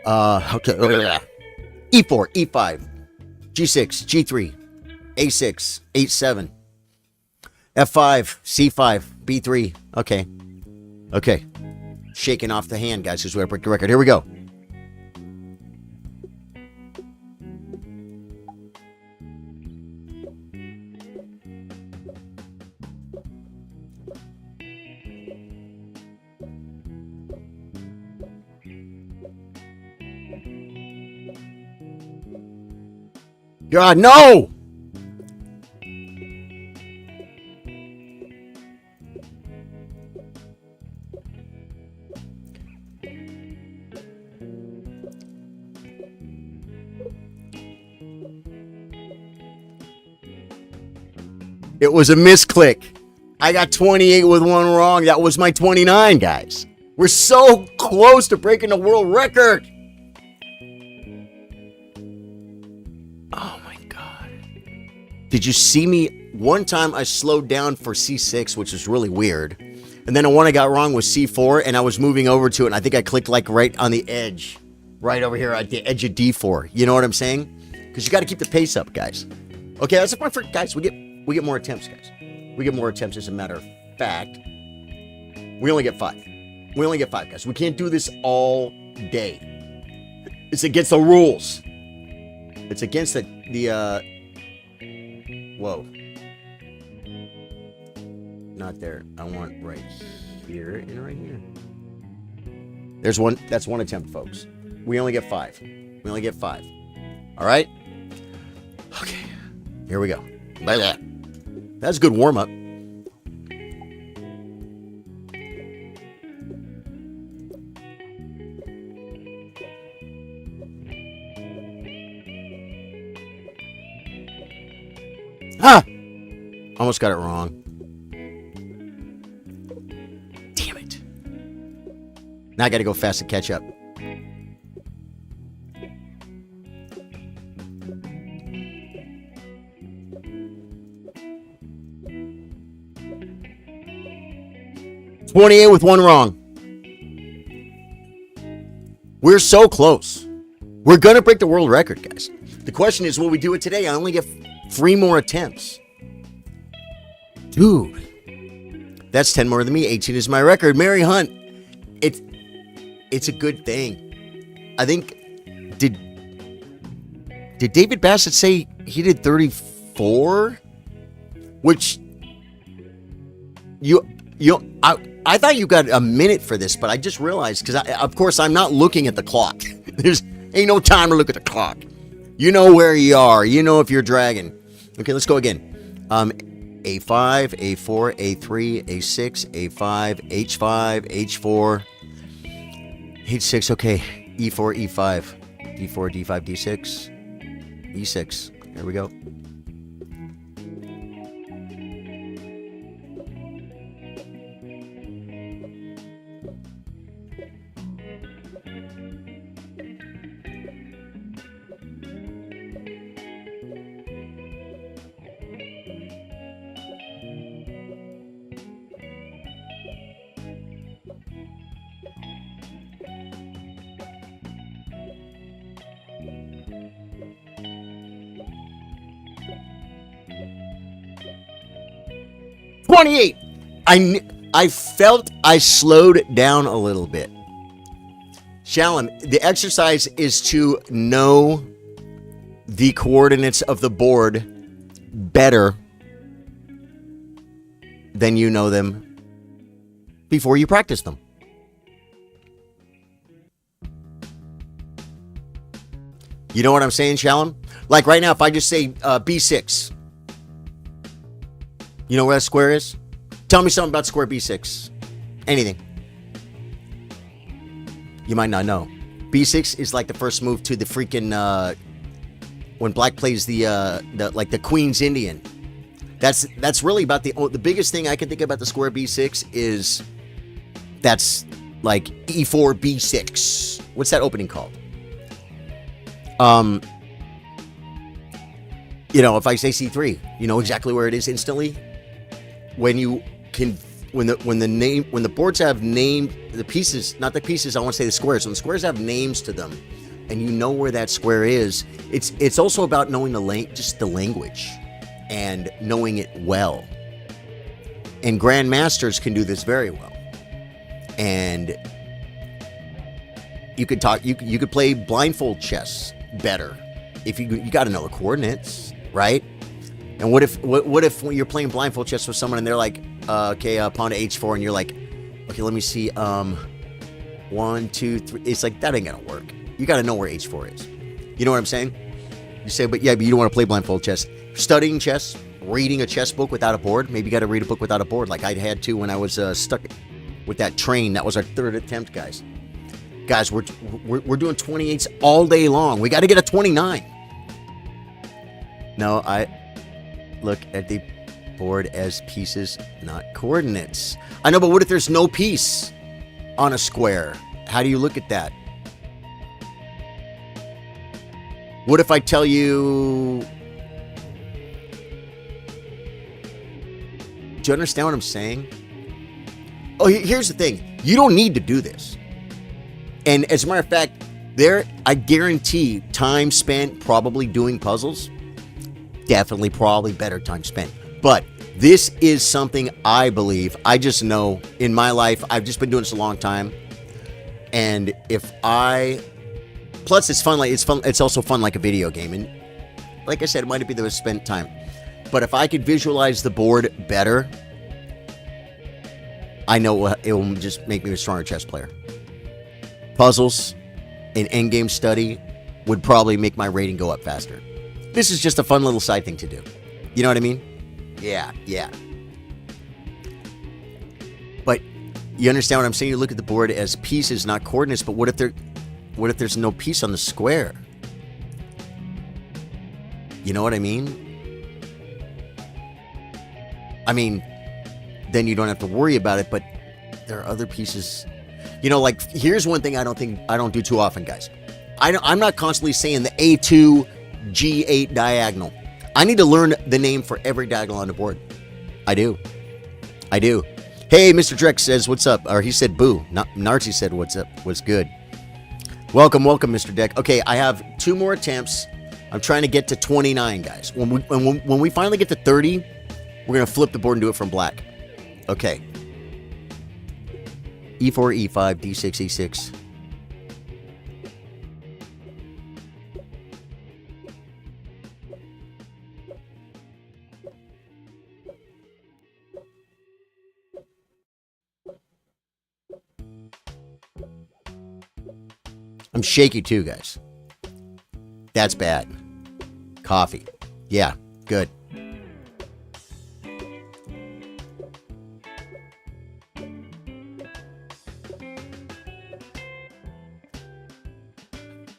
Okay. E4, E5, G6, G3, A6, H7, F5, C5, B3. Okay. Okay. Shaking off the hand, guys, because we have to break the record. Here we go. God, no! It was a misclick. I got 28 with one wrong. That was my 29, guys. We're so close to breaking the world record. Oh, my God. Did you see me? One time I slowed down for C6, which is really weird. And then the one I got wrong was C4, and I was moving over to it, and I think I clicked like right on the edge. Right over here at the edge of D4. You know what I'm saying? Because you got to keep the pace up, guys. Okay, that's a point for guys. We get more attempts, guys. We get more attempts, as a matter of fact. We only get 5. We only get 5, guys. We can't do this all day. It's against the rules. It's against the whoa. Not there. I want right here and right here. There's one. That's one attempt, folks. We only get 5. We only get 5. All right? Okay. Here we go. That's a good warm-up. Ah! Almost got it wrong. Damn it. Now I got to go fast to catch up. $28 with 1 wrong. We're so close. We're going to break the world record, guys. The question is, will we do it today? I only get 3 more attempts. Dude. That's 10 more than me. 18 is my record. Mary Hunt. It's a good thing. I think, did David Bassett say he did 34? Which, I thought you got a minute for this, but I just realized, because of course I'm not looking at the clock. There's ain't no time to look at the clock. You know where you are. You know if you're dragging. Okay, let's go again. A5, A4, A3, A6, A5, H5, H4, H6. Okay, E4, E5, D4, D5, D6, E6. Here we go. I felt I slowed down a little bit. Shalom, the exercise is to know the coordinates of the board better than you know them before you practice them. You know what I'm saying, Shalom? Like right now, if I just say B6, you know where that square is? Tell me something about square B6. Anything. You might not know. B6 is like the first move to the freaking when Black plays the Queen's Indian. That's really about the biggest thing I can think about the square B6 is that's like E4 B6. What's that opening called? You know, if I say C3, you know exactly where it is instantly. When the boards have named the pieces, not the pieces, I want to say the squares. When the squares have names to them, and you know where that square is, it's also about knowing just the language and knowing it well. And grandmasters can do this very well. And you could play blindfold chess better if you got to know the coordinates, right? And what if you're playing blindfold chess with someone and they're like, okay, pawn to h4, and you're like, okay, let me see, 1, 2, 3. It's like, that ain't gonna work. You got to know where h4 is. You know what I'm saying? You say, but you don't want to play blindfold chess. Studying chess, reading a chess book without a board. Maybe you got to read a book without a board, like I had to when I was stuck with that train. That was our 3rd attempt, guys. Guys, we're doing 28s all day long. We got to get a 29. No, I look at the board as pieces, not coordinates. I know, but what if there's no piece on a square? How do you look at that? What if I tell you... Do you understand what I'm saying? Oh, here's the thing. You don't need to do this. And as a matter of fact, I guarantee time spent probably doing puzzles, definitely probably better time spent. But this is something I believe, I just know in my life, I've just been doing this a long time. And plus it's fun, it's also fun like a video game. And like I said, it might be the spent time. But if I could visualize the board better, I know it will just make me a stronger chess player. Puzzles, an endgame study would probably make my rating go up faster. This is just a fun little side thing to do. You know what I mean? Yeah. But you understand what I'm saying? You look at the board as pieces, not coordinates. But what if there's no piece on the square? You know what I mean? Then you don't have to worry about it. But there are other pieces. Like here's one thing I don't do too often, guys. I'm not constantly saying the A2 G8 diagonal. I need to learn the name for every diagonal on the board. I do. Hey, Mr. Drex says, what's up? Or he said, boo. Narcy said, what's up? What's good? Welcome, Mr. Deck. Okay, I have 2 more attempts. I'm trying to get to 29, guys. When we finally get to 30, we're going to flip the board and do it from black. Okay. E4, E5, D6, E6. I'm shaky too, guys. That's bad. Coffee. Yeah, good.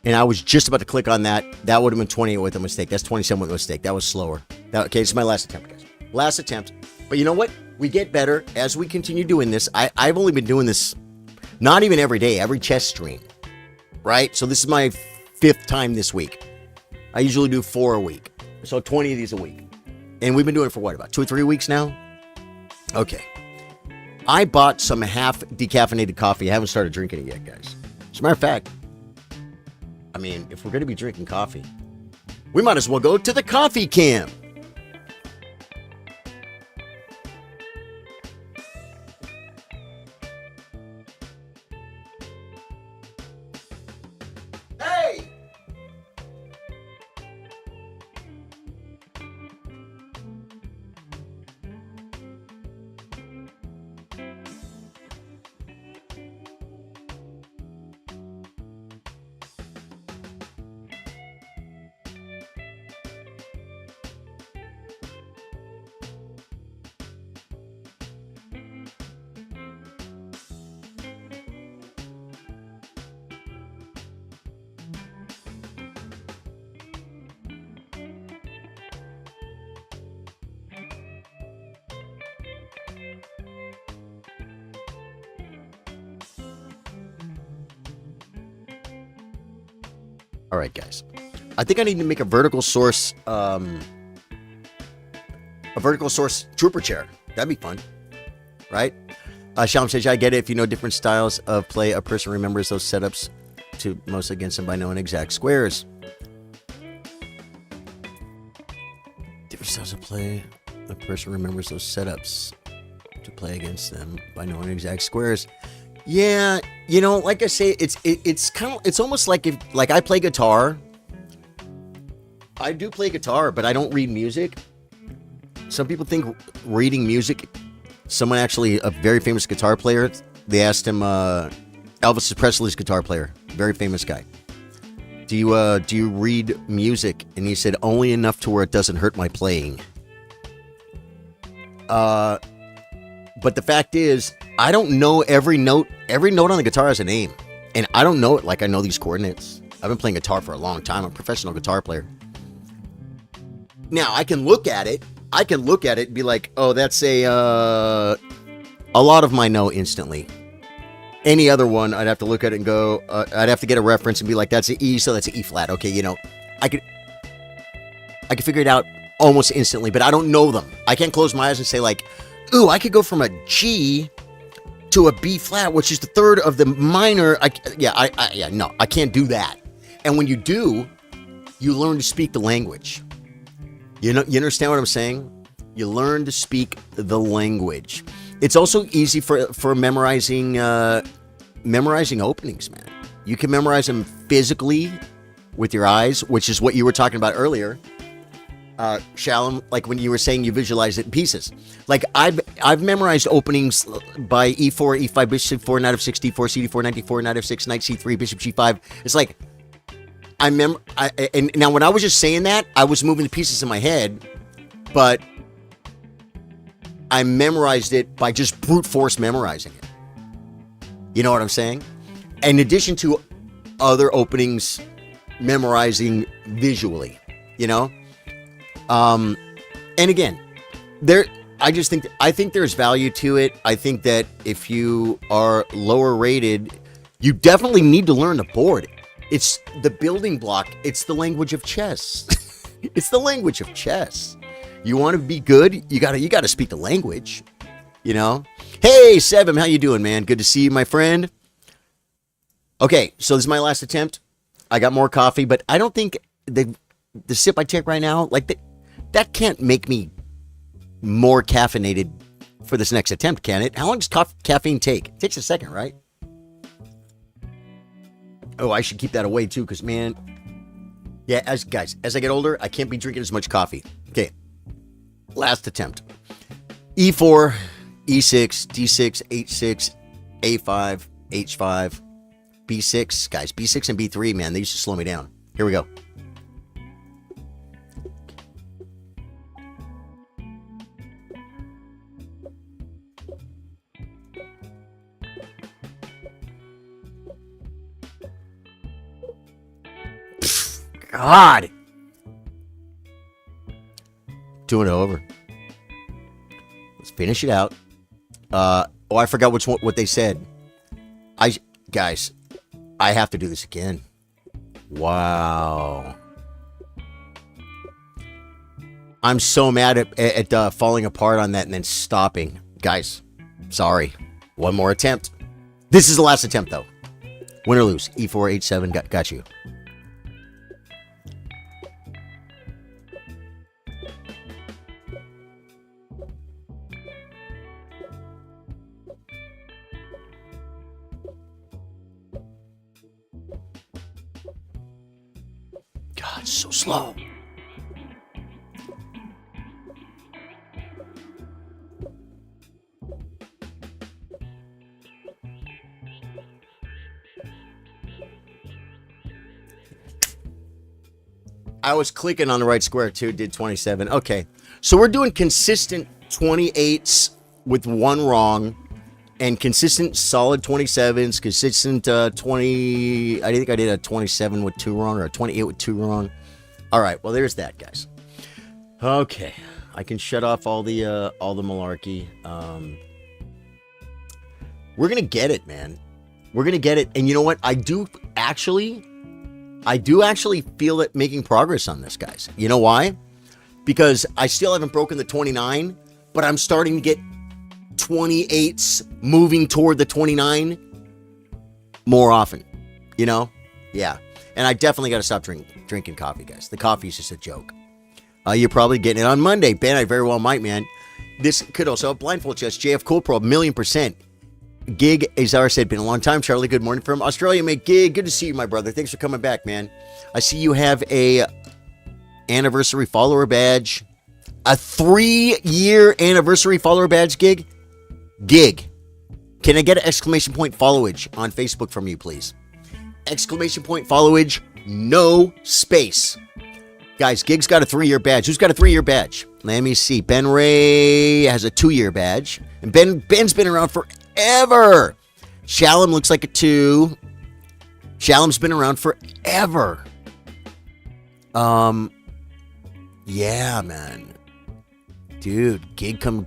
And I was just about to click on that. That would have been 28 with a mistake. That's 27 with a mistake. That was slower. Okay, this is my last attempt, guys. Last attempt. But you know what? We get better as we continue doing this. I've only been doing this not even every day, every chess stream. Right? So this is my 5th time this week. I usually do 4 a week. So 20 of these a week. And we've been doing it for what, about 2 or 3 weeks now? Okay. I bought some half decaffeinated coffee. I haven't started drinking it yet, guys. As a matter of fact, if we're going to be drinking coffee, we might as well go to the coffee cam. Hey! All right, guys. I think I need to make a vertical source trooper chair. That'd be fun, right? Shalom says, I get it. If you know different styles of play, a person remembers those setups to most against them by knowing exact squares. Different styles of play, a person remembers those setups to play against them by knowing exact squares. Yeah, like I say, it's almost like if I play guitar. I do play guitar, but I don't read music. Some people think reading music. Someone actually, a very famous guitar player, they asked him, Elvis Presley's guitar player, very famous guy. Do you read music? And he said, only enough to where it doesn't hurt my playing. But the fact is, I don't know every note. Every note on the guitar has a name. And I don't know it like I know these coordinates. I've been playing guitar for a long time. I'm a professional guitar player. Now, I can look at it. And be like, oh, that's a lot of my know instantly. Any other one, I'd have to look at it and go, I'd have to get a reference and be like, that's an E, so that's an E flat. Okay, I could figure it out almost instantly, but I don't know them. I can't close my eyes and say like, ooh, I could go from a G to a B flat, which is the third of the minor. I can't do that. And when you do, you learn to speak the language. You understand what I'm saying? You learn to speak the language. It's also easy for memorizing openings, man. You can memorize them physically with your eyes, which is what you were talking about earlier. Shalom, like when you were saying you visualize it in pieces. Like I've memorized openings by E4, E5, Bishop C4, Knight F6, D4, CD4, Knight D4, Knight F6, Knight C3, Bishop G5. It's like and now when I was just saying that, I was moving the pieces in my head, but I memorized it by just brute force memorizing it. You know what I'm saying? In addition to other openings, memorizing visually, you know? And again, I think there's value to it. I think that if you are lower rated, you definitely need to learn the board. It's the building block. It's the language of chess. It's the language of chess. You want to be good, you gotta speak the language, you know? Hey, Sevim, how you doing, man? Good to see you, my friend. Okay, so this is my last attempt. I got more coffee, but I don't think the sip I take right now, like that can't make me more caffeinated for this next attempt, can it? How long does caffeine take? It takes a second, right? Oh, I should keep that away too, because man, yeah, as I get older, I can't be drinking as much coffee. Okay, last attempt. E4, E6, D6, H6, A5, H5, B6, guys, B6 and B3, man, they used to slow me down. Here we go. God. Doing it over. Let's finish it out. I forgot what they said. Guys, I have to do this again. Wow. I'm so mad at falling apart on that and then stopping. Guys, sorry. One more attempt. This is the last attempt, though. Win or lose. E4, H7, got you. God, so slow. I was clicking on the right square too, did 27. Okay, so we're doing consistent 28s with one wrong, and consistent solid 27s, consistent 20, I think I did a 27 with 2 wrong, or a 28 with 2 wrong. All right, well, there's that, guys. Okay, I can shut off all the malarkey. We're gonna get it, man. We're gonna get it, and you know what? I do actually feel it making progress on this, guys. You know why? Because I still haven't broken the 29, but I'm starting to get 28s moving toward the 29 more often, you know? Yeah. And I definitely got to stop drinking coffee, guys. The coffee is just a joke. You're probably getting it on Monday. Ben, I very well might, man. This could also have blindfold chest. JF Cool Pro, 1,000,000%. Gig, Azar said, been a long time. Charlie, good morning from Australia, mate. Gig, good to see you, my brother. Thanks for coming back, man. I see you have a anniversary follower badge. A 3-year anniversary follower badge, Gig. Gig, can I get an exclamation point followage on Facebook from you, please? Exclamation point followage, no space. Guys, Gig's got a 3-year badge. Who's got a 3-year badge? Let me see. Ben Ray has a 2-year badge. And Ben's been around forever. Shalom looks like a 2. Shalom's been around forever. Yeah, man. Dude, Gig come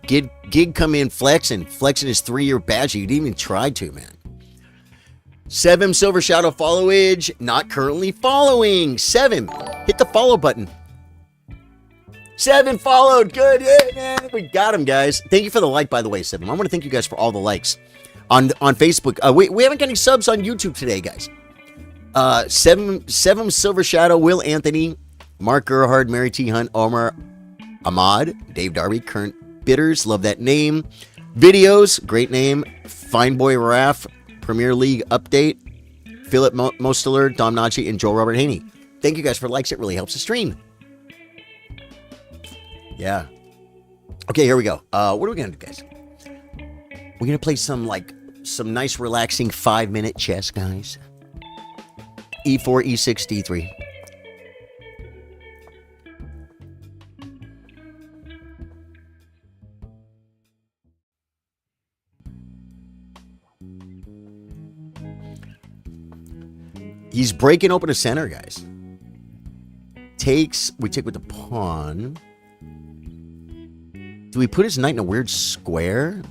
in flexing his 3-year badge. You didn't even try to, man. Sevim Silver Shadow followage, not currently following. Sevim, hit the follow button. Sevim followed. Good, yeah, man. We got him, guys. Thank you for the like, by the way, Sevim. I want to thank you guys for all the likes on Facebook. We haven't got any subs on YouTube today, guys. Sevim Silver Shadow, Will Anthony, Mark Gerhard, Mary T. Hunt, Omar Ahmad, Dave Darby, Current Bitters, love that name. Videos, great name. Fine Boy Raff, Premier League Update, Philip Mosteler, Dom Nachi, and Joel Robert Haney. Thank you guys for likes. It really helps the stream. Yeah. Okay, here we go. What are we gonna do, guys? We're gonna play some nice relaxing 5-minute chess, guys. E4, E6, D3. He's breaking open a center, guys. We take with the pawn. Do we put his knight in a weird square?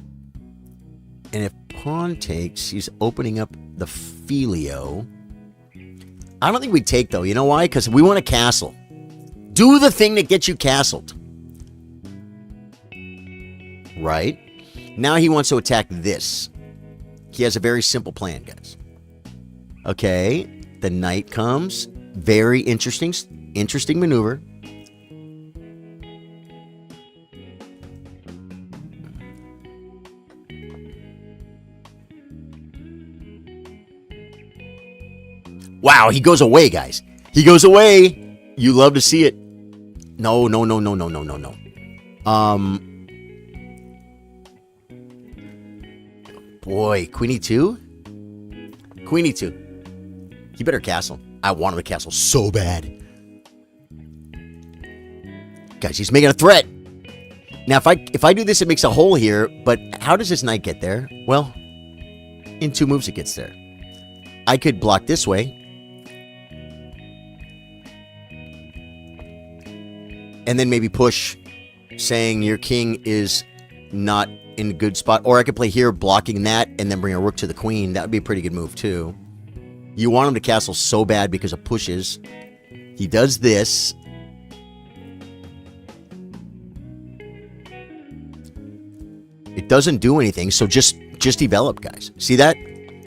And if pawn takes, he's opening up the filio. I don't think we take, though. You know why? Because we want a castle. Do the thing that gets you castled. Right? Now he wants to attack this. He has a very simple plan, guys. Okay. The knight comes. Very interesting maneuver. Wow, he goes away, guys. He goes away. You love to see it. No. Boy, Queen E2? Queen E2. He better castle. I want him to castle so bad. Guys, he's making a threat. Now, if I do this, it makes a hole here. But how does this knight get there? Well, in 2 moves it gets there. I could block this way. And then maybe push, saying your king is not in a good spot. Or I could play here, blocking that, and then bring a rook to the queen. That would be a pretty good move, too. You want him to castle so bad because of pushes. He does this. It doesn't do anything, so just develop, guys. See that?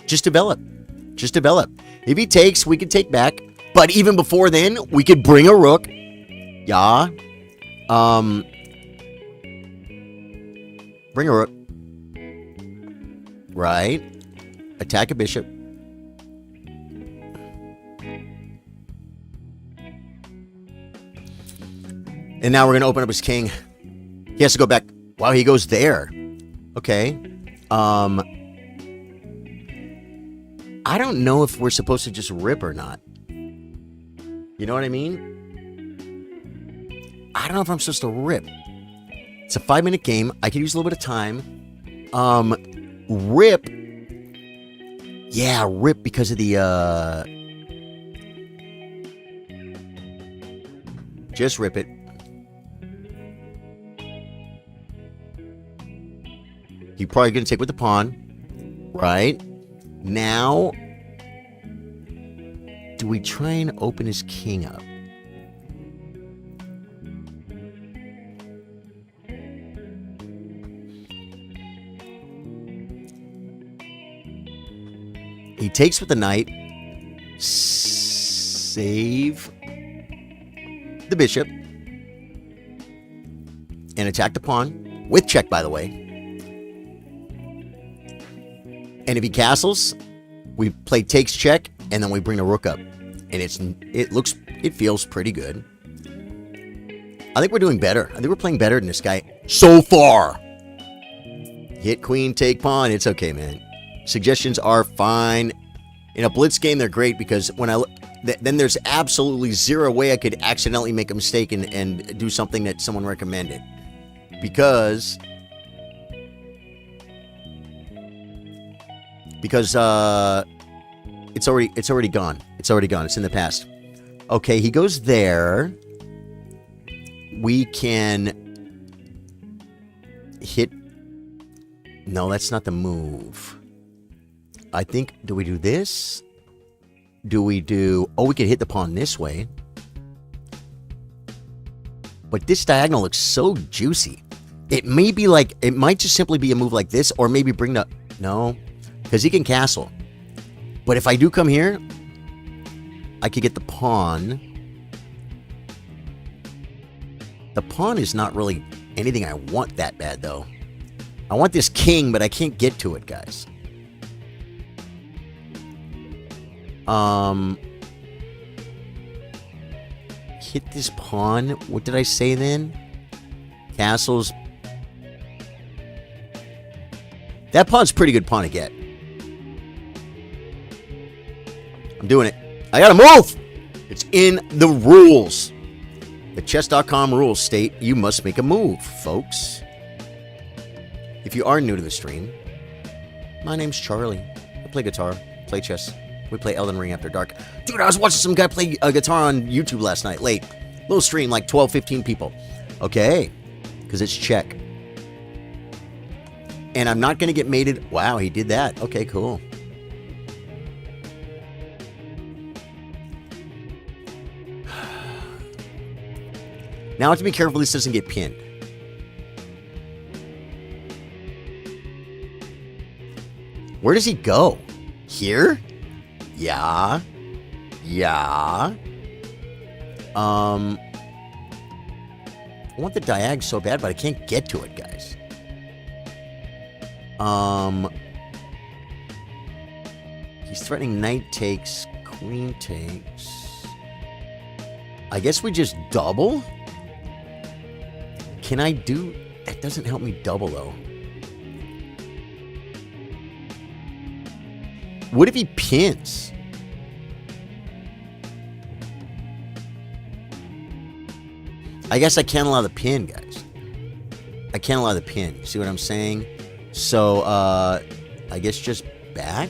Just develop. Just develop. If he takes, we could take back. But even before then, we could bring a rook. Yeah. Bring a rook. Right. Attack a bishop. And now we're going to open up his king. He has to go back. Wow, he goes there. Okay. I don't know if we're supposed to just rip or not. You know what I mean? I don't know if I'm supposed to rip. It's a 5-minute game. I could use a little bit of time. Rip. Yeah, rip because of the, just rip it. You're probably going to take with the pawn. Right? Now, do we try and open his king up? He takes with the knight. Save the bishop. And attack the pawn. With check, by the way. And if he castles, we play takes check, and then we bring the rook up. And it feels pretty good. I think we're doing better. I think we're playing better than this guy so far. Hit queen, take pawn. It's okay, man. Suggestions are fine. In a blitz game, they're great because then there's absolutely zero way I could accidentally make a mistake and do something that someone recommended. Because it's already gone. It's already gone. It's in the past. Okay, he goes there. We can hit. No, that's not the move. I think, do we do this? Do we do... Oh, we could hit the pawn this way. But this diagonal looks so juicy. It may be like... It might just simply be a move like this, or maybe bring the... No, because he can castle. But if I do come here, I could get the pawn. The pawn is not really anything I want that bad, though. I want this king, but I can't get to it, guys. Hit this pawn. What did I say then? Castles. That pawn's a pretty good pawn to get. I'm doing it. I gotta move! It's in the rules. The chess.com rules state you must make a move, folks. If you are new to the stream, my name's Charlie. I play guitar, play chess. We play Elden Ring after dark. Dude, I was watching some guy play guitar on YouTube last night, late. Little stream, like 12, 15 people. Okay, because it's Czech. And I'm not going to get mated. Wow, he did that. Okay, cool. Now I have to be careful this doesn't get pinned. Where does he go? Here? Yeah. Yeah. I want the diag so bad, but I can't get to it, guys. He's threatening knight takes, queen takes. I guess we just double? Can I do... That doesn't help me double, though. What if he pins? I guess I can't allow the pin, guys. I can't allow the pin. See what I'm saying? So, I guess just back.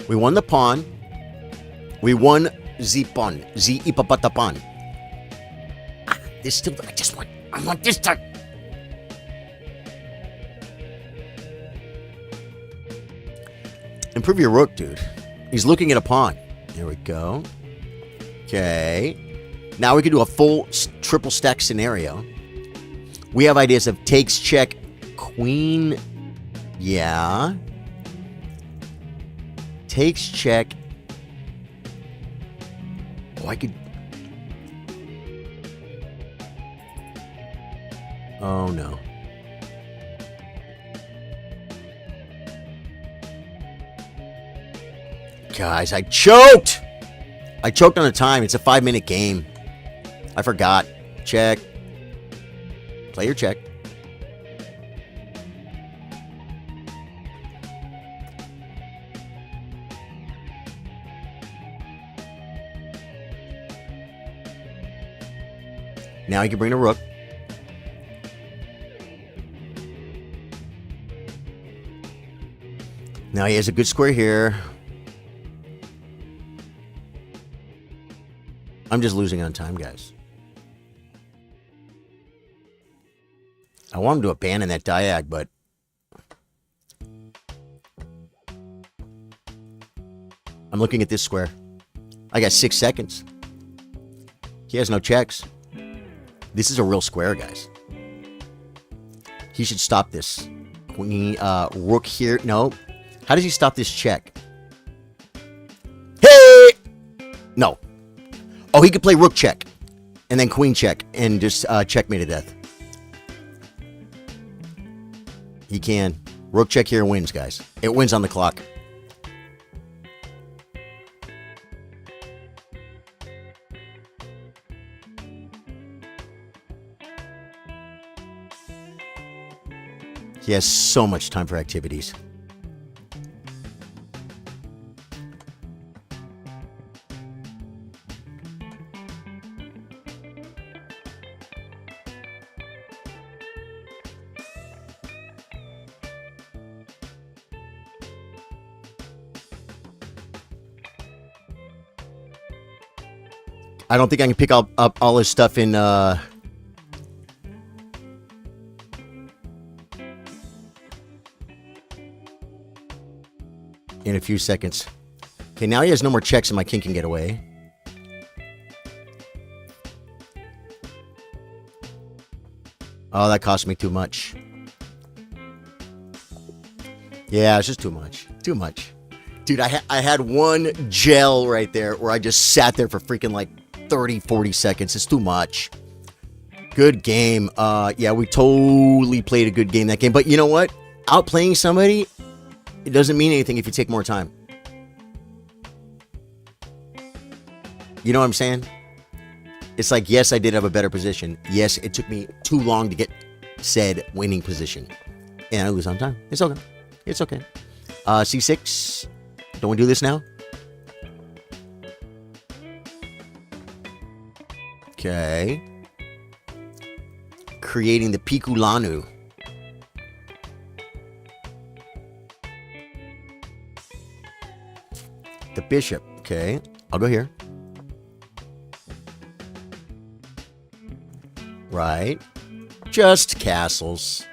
We won the pawn. We won the pawn. The ipapatapan. Ah, this still... I want this time. Improve your rook, dude. He's looking at a pawn. There we go. Okay. Now we can do a full triple stack scenario. We have ideas of takes, check, queen. Yeah. Takes, check. Oh, I could... Oh, no. Guys, I choked! I choked on the time. It's a 5-minute game. I forgot. Check. Play your check. Now he can bring the rook. Now he has a good square here. I'm just losing on time, guys. I want him to abandon that diag, but... I'm looking at this square. I got 6 seconds. He has no checks. This is a real square, guys. He should stop this. Queen, rook here. No. How does he stop this check? Hey! No. Oh, he could play rook check. And then queen check. And just checkmate to death. He can. Rook check here wins, guys. It wins on the clock. He has so much time for activities. I don't think I can pick up all his stuff in a few seconds. Okay, now he has no more checks and my king can get away. Oh, that cost me too much. Yeah, it's just too much. Too much. Dude, I had one gel right there where I just sat there for freaking like 30, 40 seconds. It's too much. Good game. Yeah, we totally played a good game that game. But you know what? Outplaying somebody, it doesn't mean anything if you take more time. You know what I'm saying? It's like, yes, I did have a better position. Yes, it took me too long to get said winning position. And I lose on time. It's okay. It's okay. C6. Don't we do this now? Okay. Creating the Pikulanu. The bishop. Okay. I'll go here. Right. Just castles.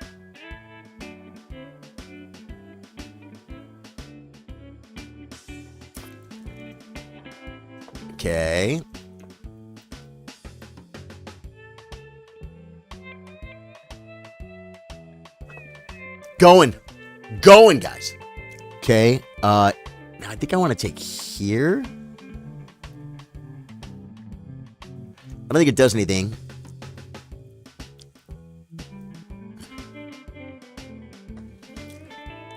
Okay. Going, guys. Okay. I think I want to take here. I don't think it does anything.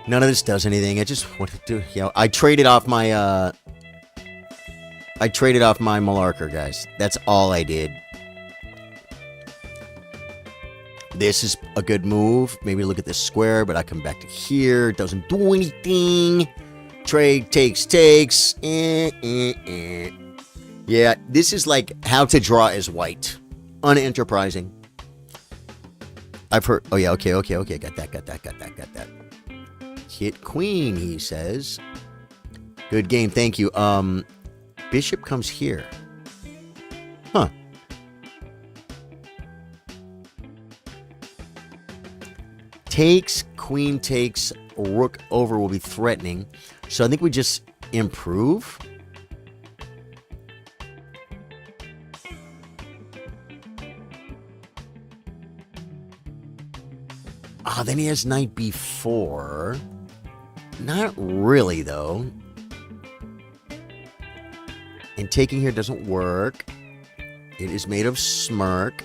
None of this does anything. I just want to do, I traded off my Malarker, guys. That's all I did. This is a good move. Maybe look at this square, but I come back to here. It doesn't do anything. Trade takes. Yeah, this is like how to draw as white. Unenterprising. I've heard. Oh, yeah, okay. Got that. Hit queen, he says. Good game, thank you. Bishop comes here. Huh. Takes, queen takes, rook over will be threatening. So I think we just improve. Then he has knight b4. Not really, though. And taking here doesn't work. It is made of smirk.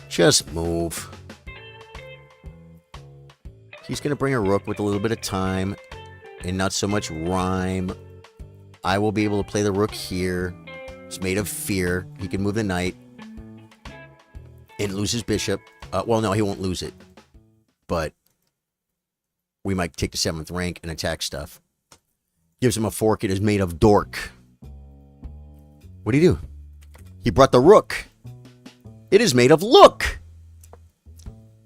Just move. He's going to bring a rook with a little bit of time and not so much rhyme. I will be able to play the rook here. It's made of fear. He can move the knight and lose his bishop. Well, no, he won't lose it. But we might take the 7th rank and attack stuff. Gives him a fork. It is made of dork. What do you do? He brought the rook. It is made of look.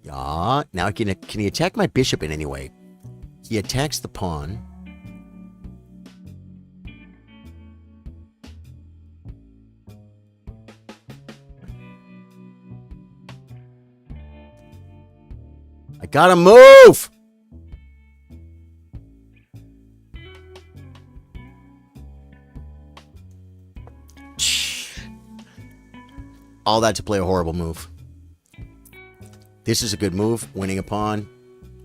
Yeah. Now can he attack my bishop in any way? He attacks the pawn. I gotta move. All that to play a horrible move. This is a good move. Winning a pawn.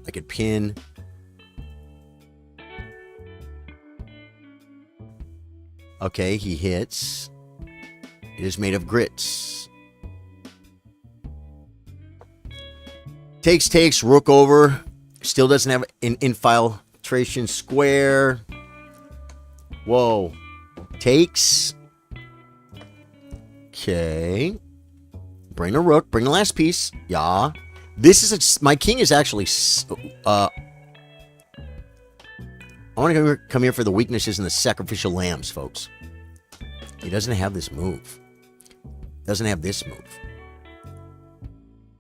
I could pin. Okay, he hits. It is made of grits. Takes, rook over. Still doesn't have an infiltration square. Whoa. Takes. Okay. Bring a rook. Bring the last piece. Yeah. This is my king is actually. I want to come here for the weaknesses and the sacrificial lambs, folks. He doesn't have this move. Doesn't have this move.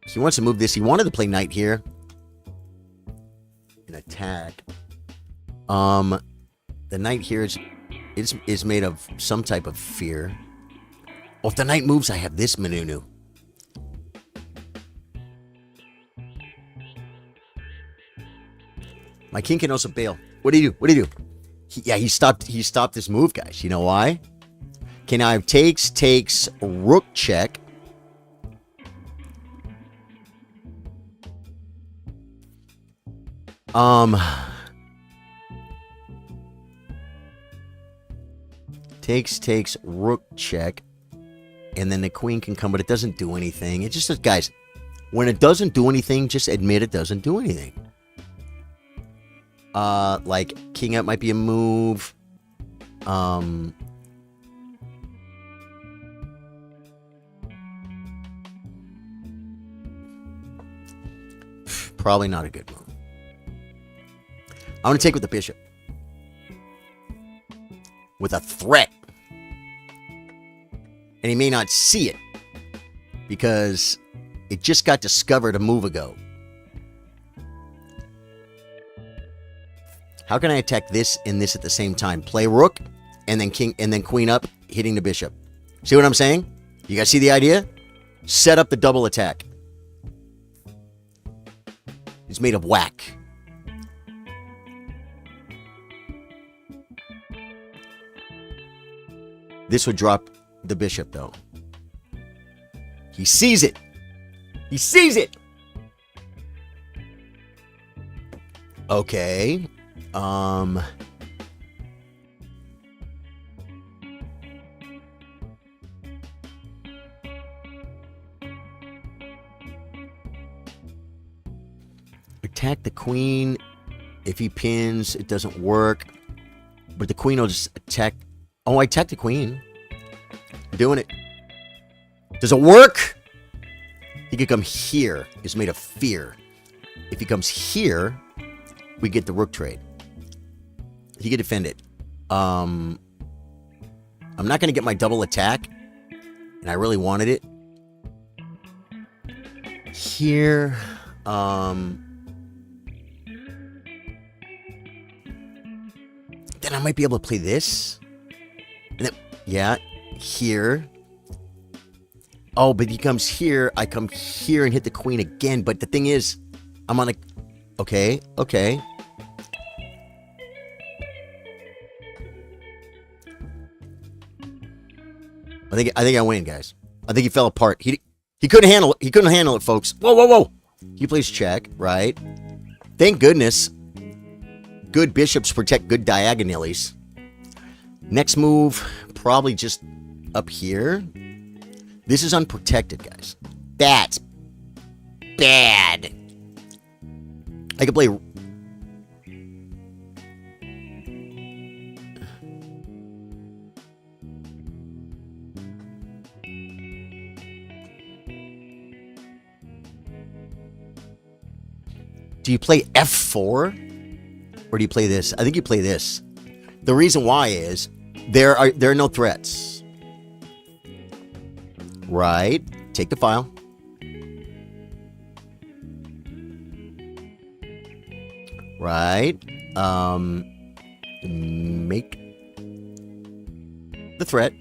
So he wants to move this. He wanted to play knight here. An attack. The knight here is made of some type of fear. Oh, if the knight moves, I have this Manunu. My king can also bail. What do you do? He stopped this move, guys. You know why? Okay, now I have takes, rook check. Takes, rook check. And then the queen can come, but it doesn't do anything. It just says, guys, when it doesn't do anything, just admit it doesn't do anything. Like, king up might be a move. Probably not a good move. I'm going to take with the bishop. With a threat. And he may not see it. Because it just got discovered a move ago. How can I attack this and this at the same time? Play rook and then king and then queen up, hitting the bishop. See what I'm saying? You guys see the idea? Set up the double attack. It's made of whack. This would drop the bishop, though. He sees it. He sees it. Okay. Attack the queen. If he pins, it doesn't work. But the queen will just attack. Oh, I attacked the queen. I'm doing it. Does it work? He could come here. It's made of fear. If he comes here, we get the rook trade. He could defend it. I'm not going to get my double attack. And I really wanted it. Here. Then I might be able to play this. And then, yeah, here. Oh, but he comes here. I come here and hit the queen again. But the thing is, I'm on a... Okay, okay. I think I win, guys. I think he fell apart. He couldn't handle it. He couldn't handle it, folks. Whoa, whoa, whoa. He plays check, right? Thank goodness. Good bishops protect good diagonales. Next move, probably just up here. This is unprotected, guys. That's bad. I could play... Do you play F4? Or do you play this? I think you play this. The reason why is there are no threats. Right. Take the file. Right. Make the threat.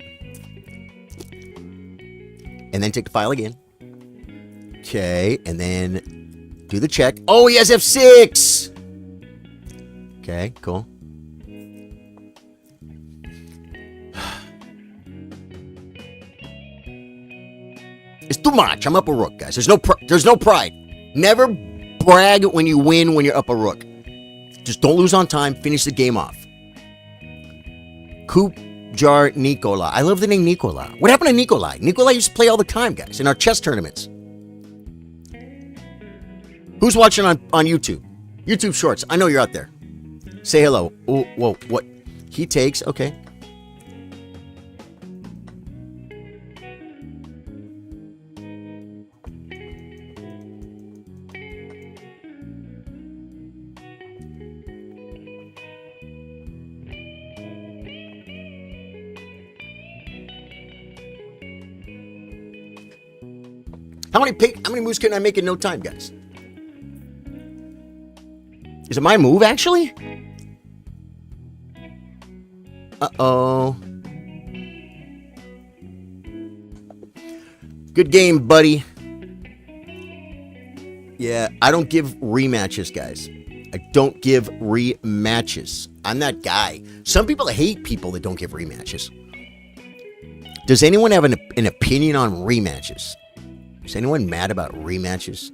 And then take the file again. Okay. And then do the check. Oh, he has F6. Okay, cool. It's too much. I'm up a rook, guys. There's no pride. Never brag when you win when you're up a rook. Just don't lose on time. Finish the game off. Kupjar Nikola. I love the name Nikola. What happened to Nikolai? Nikolai used to play all the time, guys, in our chess tournaments. Who's watching on YouTube? YouTube Shorts. I know you're out there. Say hello. Oh, whoa, what? He takes, okay. How many moves can I make in no time, guys? Is it my move, actually? Uh-oh. Good game, buddy. Yeah, I don't give rematches, guys. I don't give rematches. I'm that guy. Some people hate people that don't give rematches. Does anyone have an opinion on rematches? Is anyone mad about rematches?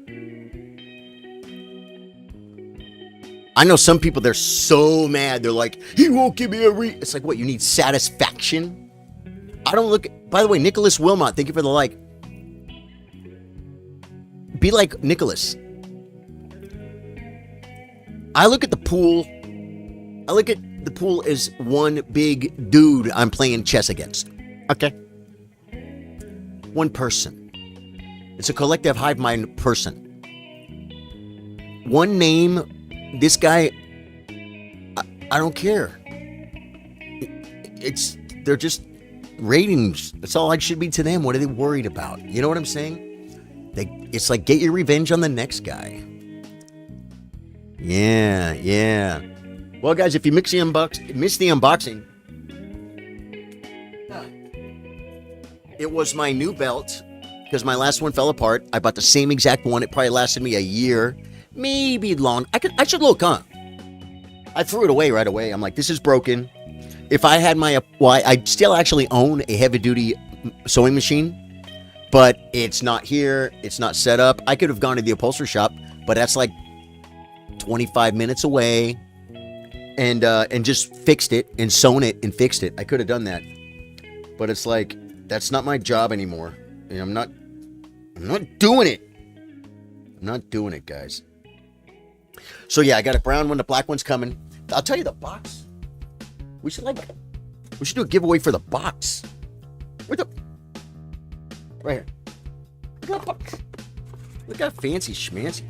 I know some people, they're so mad. They're like, he won't give me a It's like, what, you need satisfaction? I don't look... By the way, Nicholas Wilmot, thank you for the like. Be like Nicholas. I look at the pool. I look at the pool as one big dude I'm playing chess against. Okay? One person. It's a collective hive mind person. one name, this guy, I don't care. They're just ratings. That's all I should be to them. What are they worried about? You know what I'm saying? It's like, get your revenge on the next guy. Yeah. Well, guys, if you missed the unboxing, it was my new belt because my last one fell apart. I bought the same exact one. It probably lasted me a year, maybe long. I should look, huh? I threw it away right away. I'm like, this is broken. If I had I still actually own a heavy-duty sewing machine, but it's not here. It's not set up. I could have gone to the upholstery shop, but that's like 25 minutes away, and just fixed it and sewn it and fixed it. I could have done that, but it's like that's not my job anymore, and I'm not doing it. I'm not doing it, guys. So yeah, I got a brown one. The black one's coming. I'll tell you the box. We should do a giveaway for the box. Right here. Look at that box. Look at that fancy schmancy.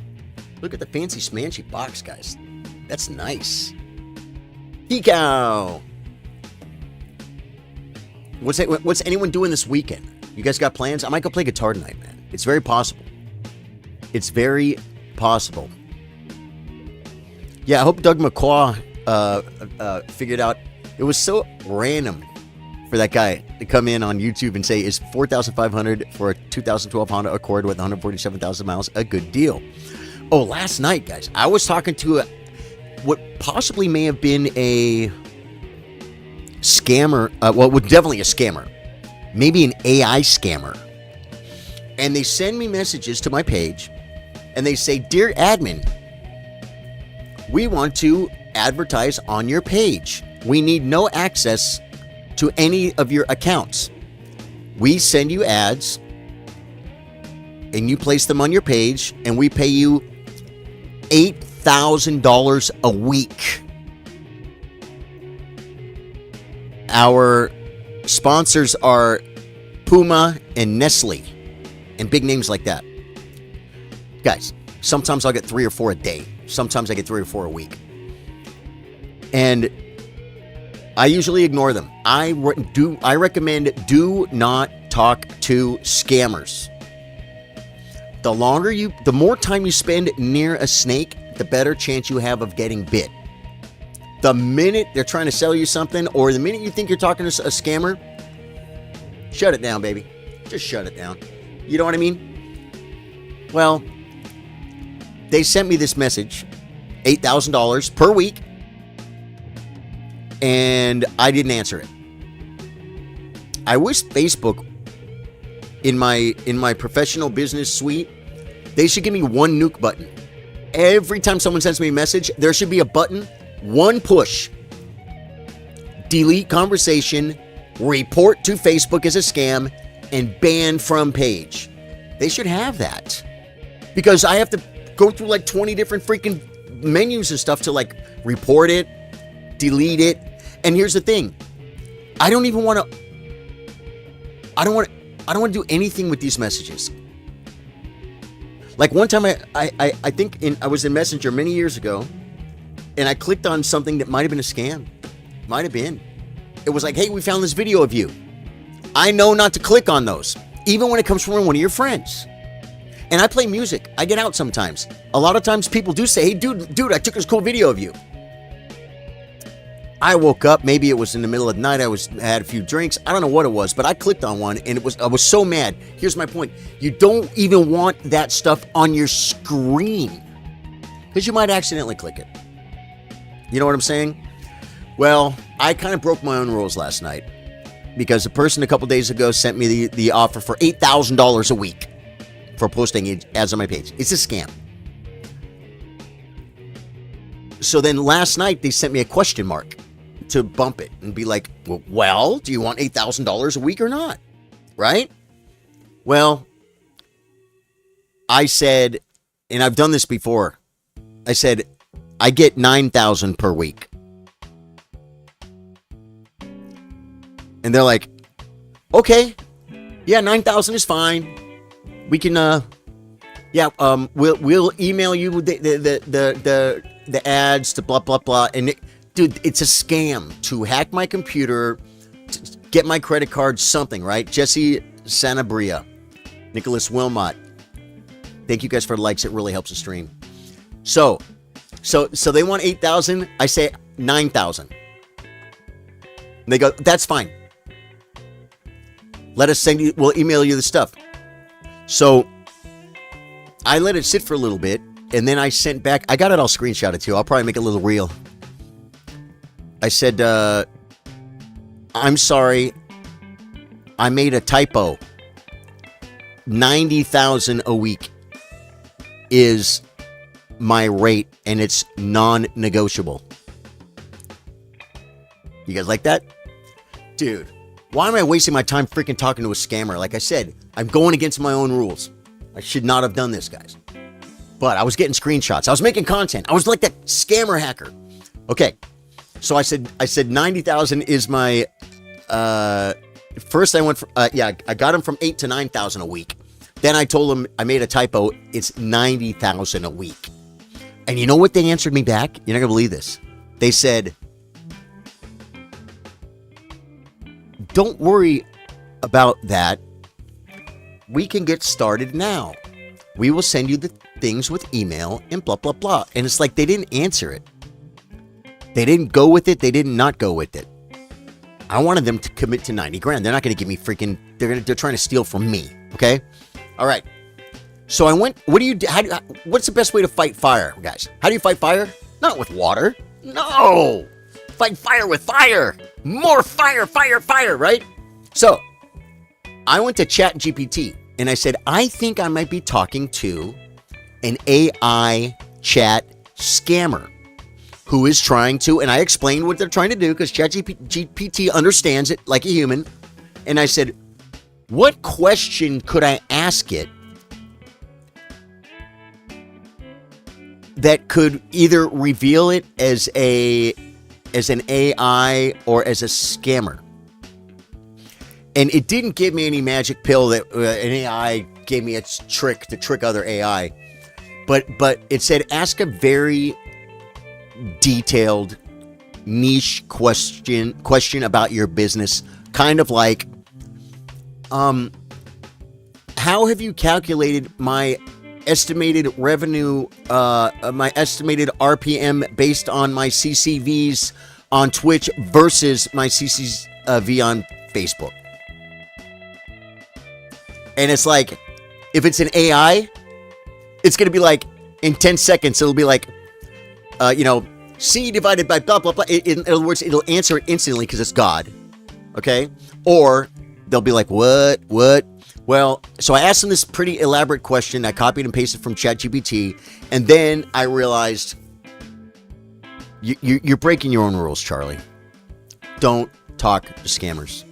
Look at the fancy schmancy box, guys. That's nice. Hee-cow. What's anyone doing this weekend? You guys got plans? I might go play guitar tonight, man. It's very possible. It's very possible. Yeah, I hope Doug McClaw figured out. It was so random for that guy to come in on YouTube and say, is $4,500 for a 2012 Honda Accord with 147,000 miles a good deal? Oh, last night, guys, I was talking to what possibly may have been a scammer. Definitely a scammer. Maybe an AI scammer. And they send me messages to my page, and they say, "Dear admin, we want to advertise on your page. We need no access to any of your accounts. We send you ads, and you place them on your page, and we pay you $8,000 a week." Our sponsors are Puma and Nestle, and big names like that. Guys, sometimes I'll get 3 or 4 a day. Sometimes I get 3 or 4 a week. And I usually ignore them. I recommend do not talk to scammers. The more time you spend near a snake, the better chance you have of getting bit. The minute they're trying to sell you something, or the minute you think you're talking to a scammer, shut it down, baby. Just shut it down. You know what I mean? Well, they sent me this message, $8,000 per week, and I didn't answer it. I wish Facebook, in my professional business suite, they should give me one nuke button. Every time someone sends me a message, there should be a button, one push. Delete conversation, report to Facebook as a scam, and ban from page. They should have that. Because I have to go through like 20 different freaking menus and stuff to like report it, delete it. And here's the thing. I don't want to do anything with these messages. Like one time I think I was in Messenger many years ago, and I clicked on something that might have been a scam. Might have been. It was like, "Hey, we found this video of you." I know not to click on those, even when it comes from one of your friends. And I play music. I get out sometimes. A lot of times people do say, "Hey, dude, I took this cool video of you." I woke up, maybe it was in the middle of the night, I had a few drinks, I don't know what it was, but I clicked on one and I was so mad. Here's my point. You don't even want that stuff on your screen, because you might accidentally click it. You know what I'm saying? Well, I kind of broke my own rules last night, because a person a couple days ago sent me the offer for $8,000 a week for posting ads on my page. It's a scam. So then last night they sent me a question mark to bump it and be like, "Well, do you want $8,000 a week or not?" Right? Well, I said, and I've done this before, I said, I get $9,000 per week. And they're like, "Okay, yeah, $9,000 is fine. We can Yeah, we'll email you the ads to blah blah blah. And dude, it's a scam to hack my computer, to get my credit card, something, right? Jesse Sanabria, Nicholas Wilmot. Thank you guys for the likes. It really helps the stream. So they want 8,000. I say 9,000. They go, that's fine. Let us send you. We'll email you the stuff. So I let it sit for a little bit, and then I sent back. I got it all screenshotted too. I'll probably make a little reel. I said, I'm sorry. I made a typo. 90,000 a week is my rate, and it's non-negotiable. You guys like that? Dude, why am I wasting my time freaking talking to a scammer? Like I said, I'm going against my own rules. I should not have done this, guys. But I was getting screenshots. I was making content. I was like that scammer hacker. Okay. So I said 90,000 is my, first I went for, I got him from 8 to 9,000 a week. Then I told him I made a typo. It's 90,000 a week. And you know what they answered me back? You're not going to believe this. They said, don't worry about that. We can get started now. We will send you the things with email and blah, blah, blah. And it's like they didn't answer it. They didn't go with it. They did not go with it. I wanted them to commit to 90 grand. They're not going to give me freaking, they're trying to steal from me. Okay. All right. So I went, what's the best way to fight fire, guys? How do you fight fire? Not with water. No. Fight fire with fire. More fire, fire, fire, right? So I went to ChatGPT and I said, I think I might be talking to an AI chat scammer who is trying to, and I explained what they're trying to do because ChatGPT understands it like a human. And I said, what question could I ask it that could either reveal it as an AI or as a scammer? And it didn't give me any magic pill that an AI gave me its trick to trick other AI. But it said, ask a very detailed niche question about your business. Kind of like, how have you calculated my estimated revenue, my estimated RPM based on my CCVs on Twitch versus my CCV on Facebook? And it's like, if it's an AI, it's going to be like, in 10 seconds, it'll be like, C divided by blah, blah, blah. In other words, it'll answer it instantly because it's God. Okay? Or they'll be like, what? Well, so I asked them this pretty elaborate question. I copied and pasted from ChatGPT. And then I realized, you're breaking your own rules, Charlie. Don't talk to scammers.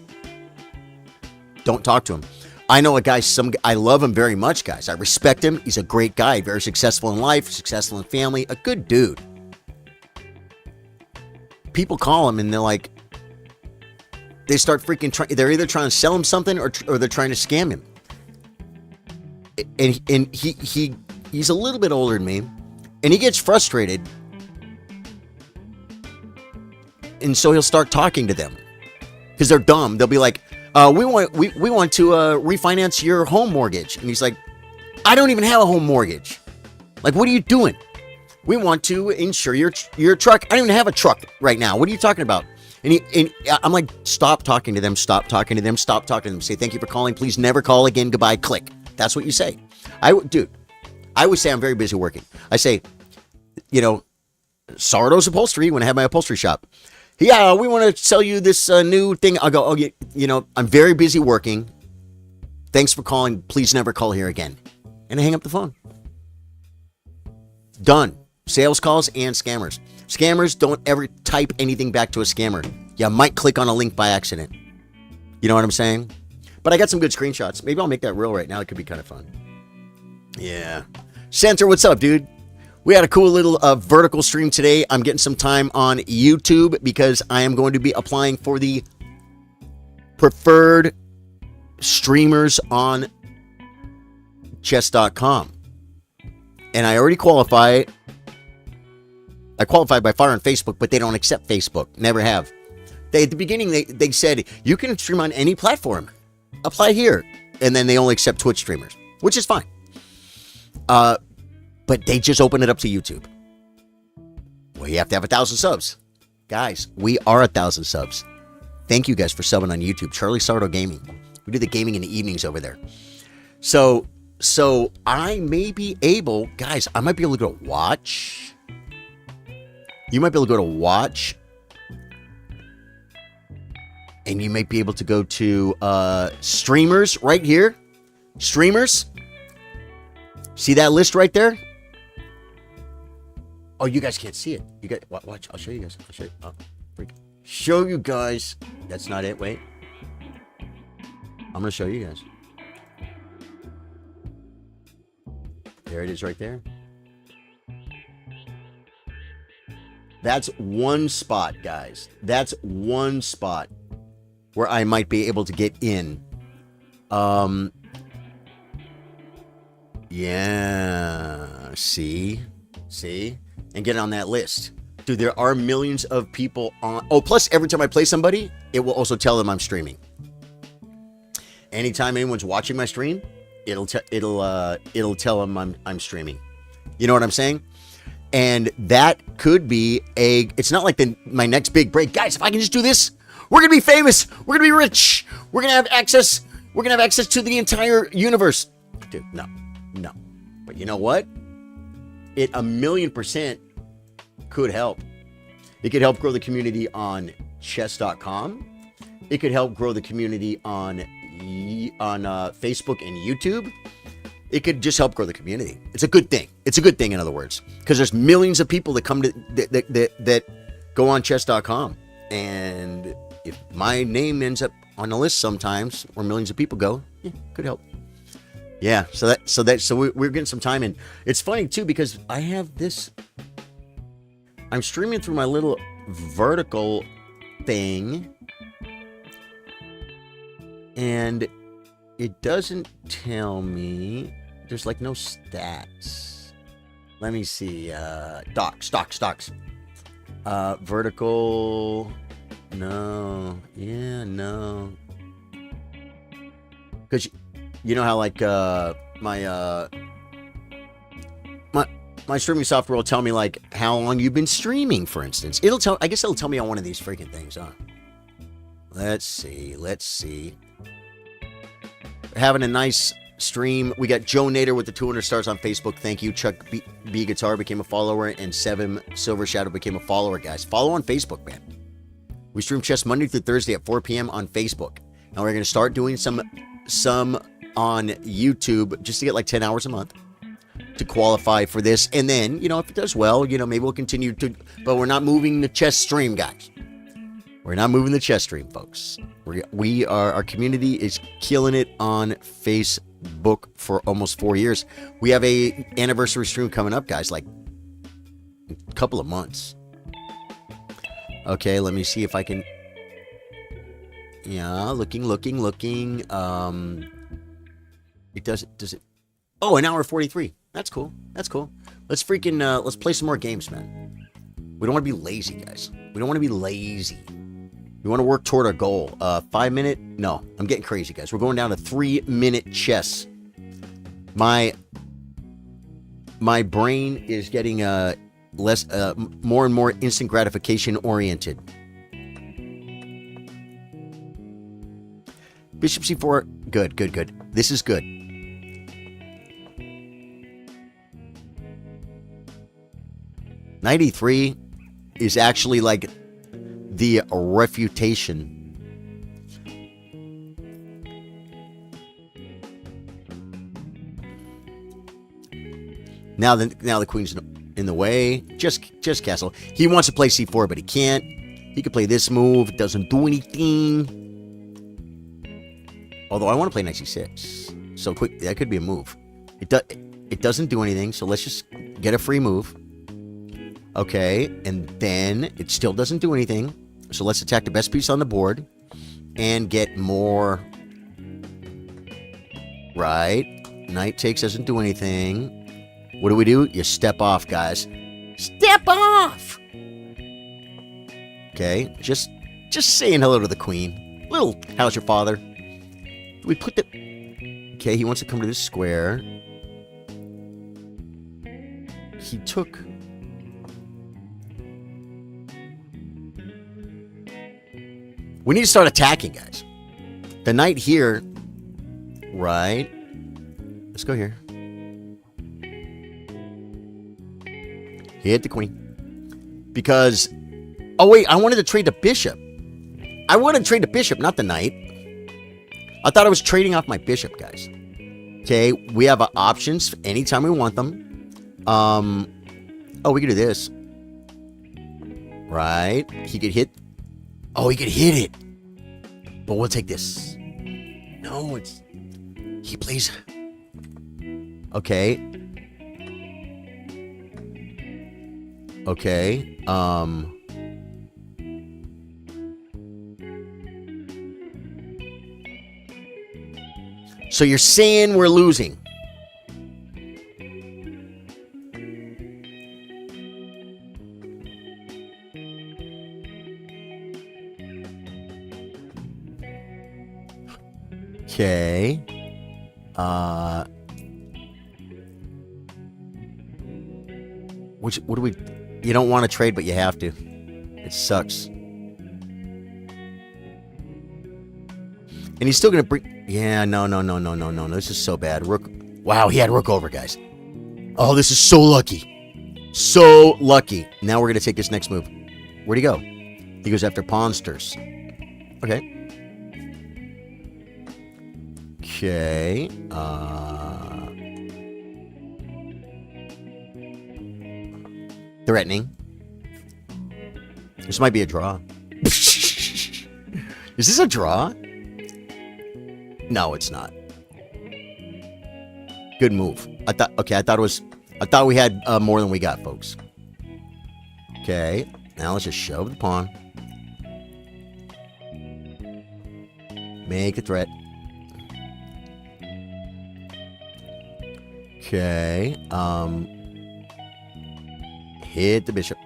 Don't talk to them. I know a guy, I love him very much, guys. I respect him. He's a great guy, very successful in life, successful in family, a good dude. People call him and they're like, they start freaking they're either trying to sell him something or they're trying to scam him. And he's a little bit older than me, and he gets frustrated. And so he'll start talking to them because they're dumb. They'll be like, we want to refinance your home mortgage. And he's like, I don't even have a home mortgage. Like, what are you doing? We want to insure your truck. I don't even have a truck right now. What are you talking about? And I'm like, stop talking to them. Stop talking to them. Stop talking to them. Say, thank you for calling. Please never call again. Goodbye. Click. That's what you say. I would say I'm very busy working. I say, Sardo's Upholstery when I have my upholstery shop. Yeah, we want to sell you this new thing. I'll go, I'm very busy working. Thanks for calling. Please never call here again. And I hang up the phone. Done. Sales calls and scammers. Scammers, don't ever type anything back to a scammer. You might click on a link by accident. You know what I'm saying? But I got some good screenshots. Maybe I'll make that reel right now. It could be kind of fun. Yeah. Center, what's up, dude? We had a cool little vertical stream today. I'm getting some time on YouTube because I am going to be applying for the preferred streamers on chess.com. and I already qualify. I qualified by far on Facebook, but they don't accept Facebook. Never have. At the beginning, they said, you can stream on any platform. Apply here. And then they only accept Twitch streamers, which is fine. But they just open it up to YouTube. Well, you have to have 1,000 subs. Guys, we are 1,000 subs. Thank you guys for subbing on YouTube. Charlie Sardo Gaming. We do the gaming in the evenings over there. So I may be able, guys, I might be able to go to watch. You might be able to go to watch. And you might be able to go to streamers right here. Streamers. See that list right there? Oh, you guys can't see it. You guys, watch. I'll show you guys. I'll show you. Oh, freak. Show you guys. That's not it. Wait. I'm going to show you guys. There it is right there. That's one spot, guys. That's one spot where I might be able to get in. Yeah. See? And get on that list. Dude, there are millions of people on. Oh, plus every time I play somebody, it will also tell them I'm streaming. Anytime anyone's watching my stream, it'll tell them I'm streaming. You know what I'm saying? And that could be it's not like my next big break. Guys, if I can just do this, we're going to be famous. We're going to be rich. We're going to have access. We're going to have access to the entire universe. Dude, no. But you know what? It 1,000,000% could help. It could help grow the community on chess.com. It could help grow the community on Facebook and YouTube. It could just help grow the community. It's a good thing. It's a good thing, in other words, because there's millions of people that come to that go on chess.com, and if my name ends up on the list sometimes, where millions of people go, yeah, could help. Yeah, so we're getting some time in. It's funny too because I have this. I'm streaming through my little vertical thing, and it doesn't tell me. There's like no stats. Let me see. Stocks. Vertical. No. Yeah, no. Because you know how like my streaming software will tell me like how long you've been streaming, for instance. I guess it'll tell me on one of these freaking things, huh? Let's see. We're having a nice stream. We got Joe Nader with the 200 stars on Facebook. Thank you. Chuck B Guitar became a follower, and Seven Silver Shadow became a follower, guys. Follow on Facebook, man. We stream chess Monday through Thursday at 4 p.m. on Facebook. Now we're going to start doing some on YouTube just to get like 10 hours a month to qualify for this. And then, if it does well, maybe we'll continue to, but we're not moving the chess stream, guys. We're not moving the chess stream, folks. Our community is killing it on Facebook for almost 4 years. We have a anniversary stream coming up, guys, like a couple of months. Okay, let me see if I can. Yeah, looking. It does it? Oh, an hour 43. That's cool. Let's play some more games, man. We don't want to be lazy, guys. We don't want to be lazy. We want to work toward our goal. 5 minute? No, I'm getting crazy, guys. We're going down to 3 minute chess. My brain is getting more and more instant gratification oriented. Bishop c4. Good. This is good. Knight e3 is actually like the refutation. Now the queen's in the way. Just castle. He wants to play c4, but he can't. He could play this move. It doesn't do anything. Although I want to play knight c6. So quick, that could be a move. It doesn't do anything. So let's just get a free move. Okay, and then it still doesn't do anything. So let's attack the best piece on the board and get more. Right. Knight takes doesn't do anything. What do? You step off, guys. Step off! Okay, just saying hello to the queen. Little, how's your father? We put the... Okay, he wants to come to this square. He took... We need to start attacking, guys. The knight here... Right. Let's go here. Hit the queen. Because... Oh, wait. I wanted to trade the bishop. I wanted to trade the bishop, not the knight. I thought I was trading off my bishop, guys. Okay. We have options anytime we want them. Oh, we could do this. Right. He could hit... Oh, he could hit it. But we'll take this. No, it's... He plays... Okay. Okay. So you're saying we're losing? Okay. What do we... You don't want to trade, but you have to. It sucks. And he's still going to bring... Yeah, no. This is so bad. Rook... Wow, he had rook over, guys. Oh, this is so lucky. So lucky. Now we're going to take this next move. Where'd he go? He goes after pawnsters. Okay. Okay. Threatening. This might be a draw. Is this a draw? No, it's not. Good move. I thought we had more than we got, folks. Okay. Now let's just shove the pawn. Make a threat. Okay. Hit the bishop.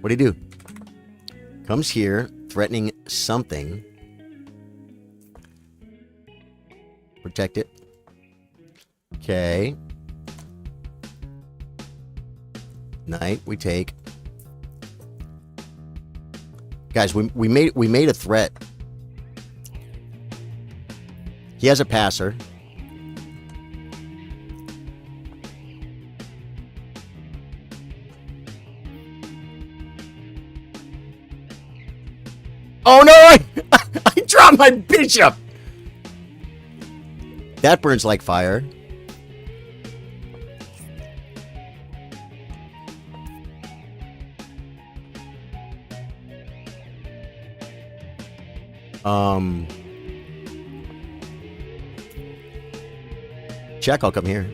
What'd he do? Comes here, threatening something. Protect it. Okay. Knight, we take. Guys, we made a threat. He has a passer. Oh no! I dropped my bishop! That burns like fire. Check, I'll come here.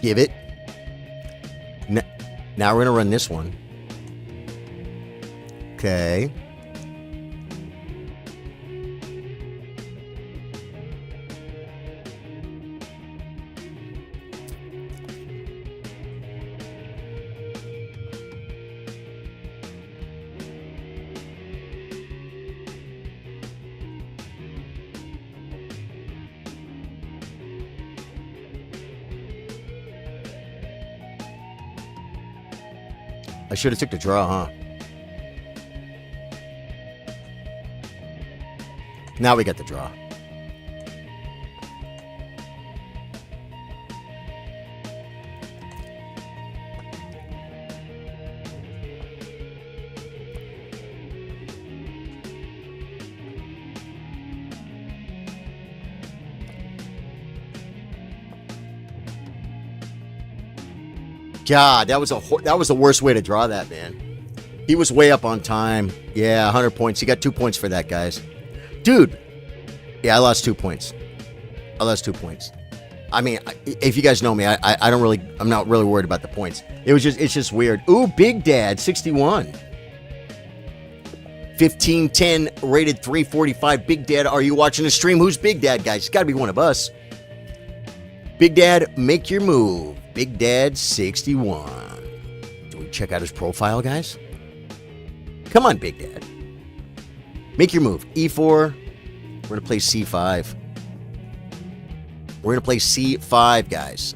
Give it. Now we're going to run this one. Okay. I should have took the draw, huh? Now we got the draw. God, that was the worst way to draw that, man. He was way up on time. Yeah, 100 points. He got 2 points for that, guys. Dude. Yeah, I lost 2 points. I mean, if you guys know me, I'm not really worried about the points. It's just weird. Ooh, Big Dad, 61. 1510, rated 345. Big Dad, are you watching the stream? Who's Big Dad, guys? It's got to be one of us. Big Dad, make your move. Big Dad, 61. Do we check out his profile, guys? Come on, Big Dad. Make your move. E4. We're going to play C5. We're going to play C5, guys,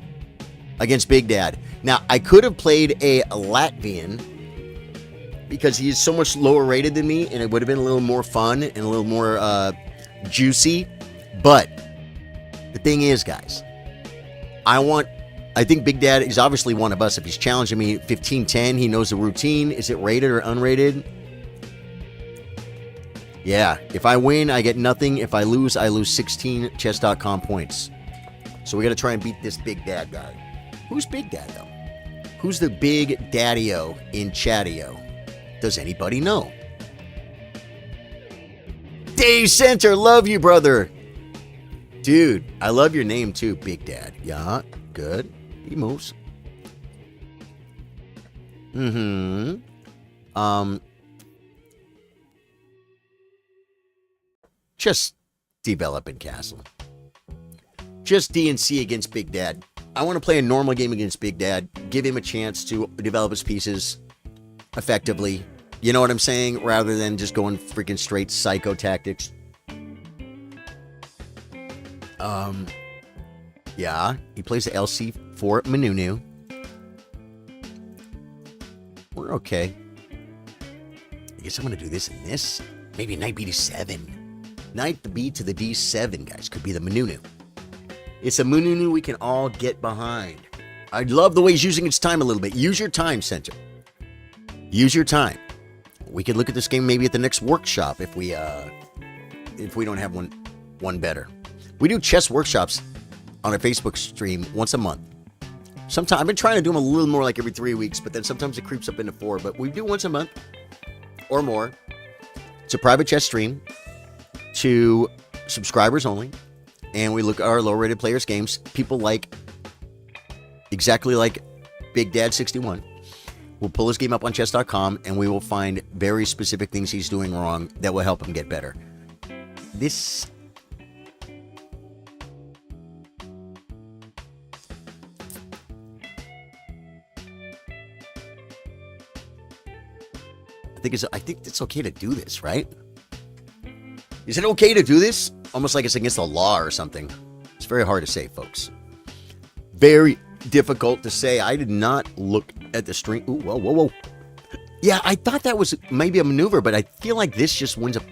against Big Dad. Now, I could have played a Latvian because he is so much lower rated than me, and it would have been a little more fun and a little more juicy. But the thing is, guys, I think Big Dad is obviously one of us. If he's challenging me 15-10, he knows the routine. Is it rated or unrated? Yeah. If I win, I get nothing. If I lose 16 chess.com points. So we got to try and beat this Big Dad guy. Who's Big Dad, though? Who's the Big Daddy-o in Chatty-o? Does anybody know? Dave Center, love you, brother. Dude, I love your name, too, Big Dad. Yeah, good. He moves. Just developing Castle. Just DNC against Big Dad. I want to play a normal game against Big Dad. Give him a chance to develop his pieces effectively. You know what I'm saying? Rather than just going freaking straight psycho tactics. Yeah. He plays the LC4 Manunu. We're okay. I guess I'm going to do this and this. Maybe knight b to 7. Knight the b to the d7, guys. Could be the Manunu. It's a Manunu we can all get behind. I love the way he's using its time a little bit. Use your time, Center. Use your time. We could look at this game maybe at the next workshop if we don't have one better. We do chess workshops on our Facebook stream once a month. Sometimes I've been trying to do them a little more like every 3 weeks, but then sometimes it creeps up into 4. But we do once a month or more. It's a private chess stream to subscribers only. And we look at our low-rated players' games. People exactly like Big Dad 61. We'll pull his game up on chess.com, and we will find very specific things he's doing wrong that will help him get better. This... I think it's okay to do this, right? Is it okay to do this? Almost like it's against the law or something. It's very hard to say, folks. Very difficult to say. I did not look at the string. Ooh, whoa, whoa, whoa. Yeah, I thought that was maybe a maneuver, but I feel like this just wins a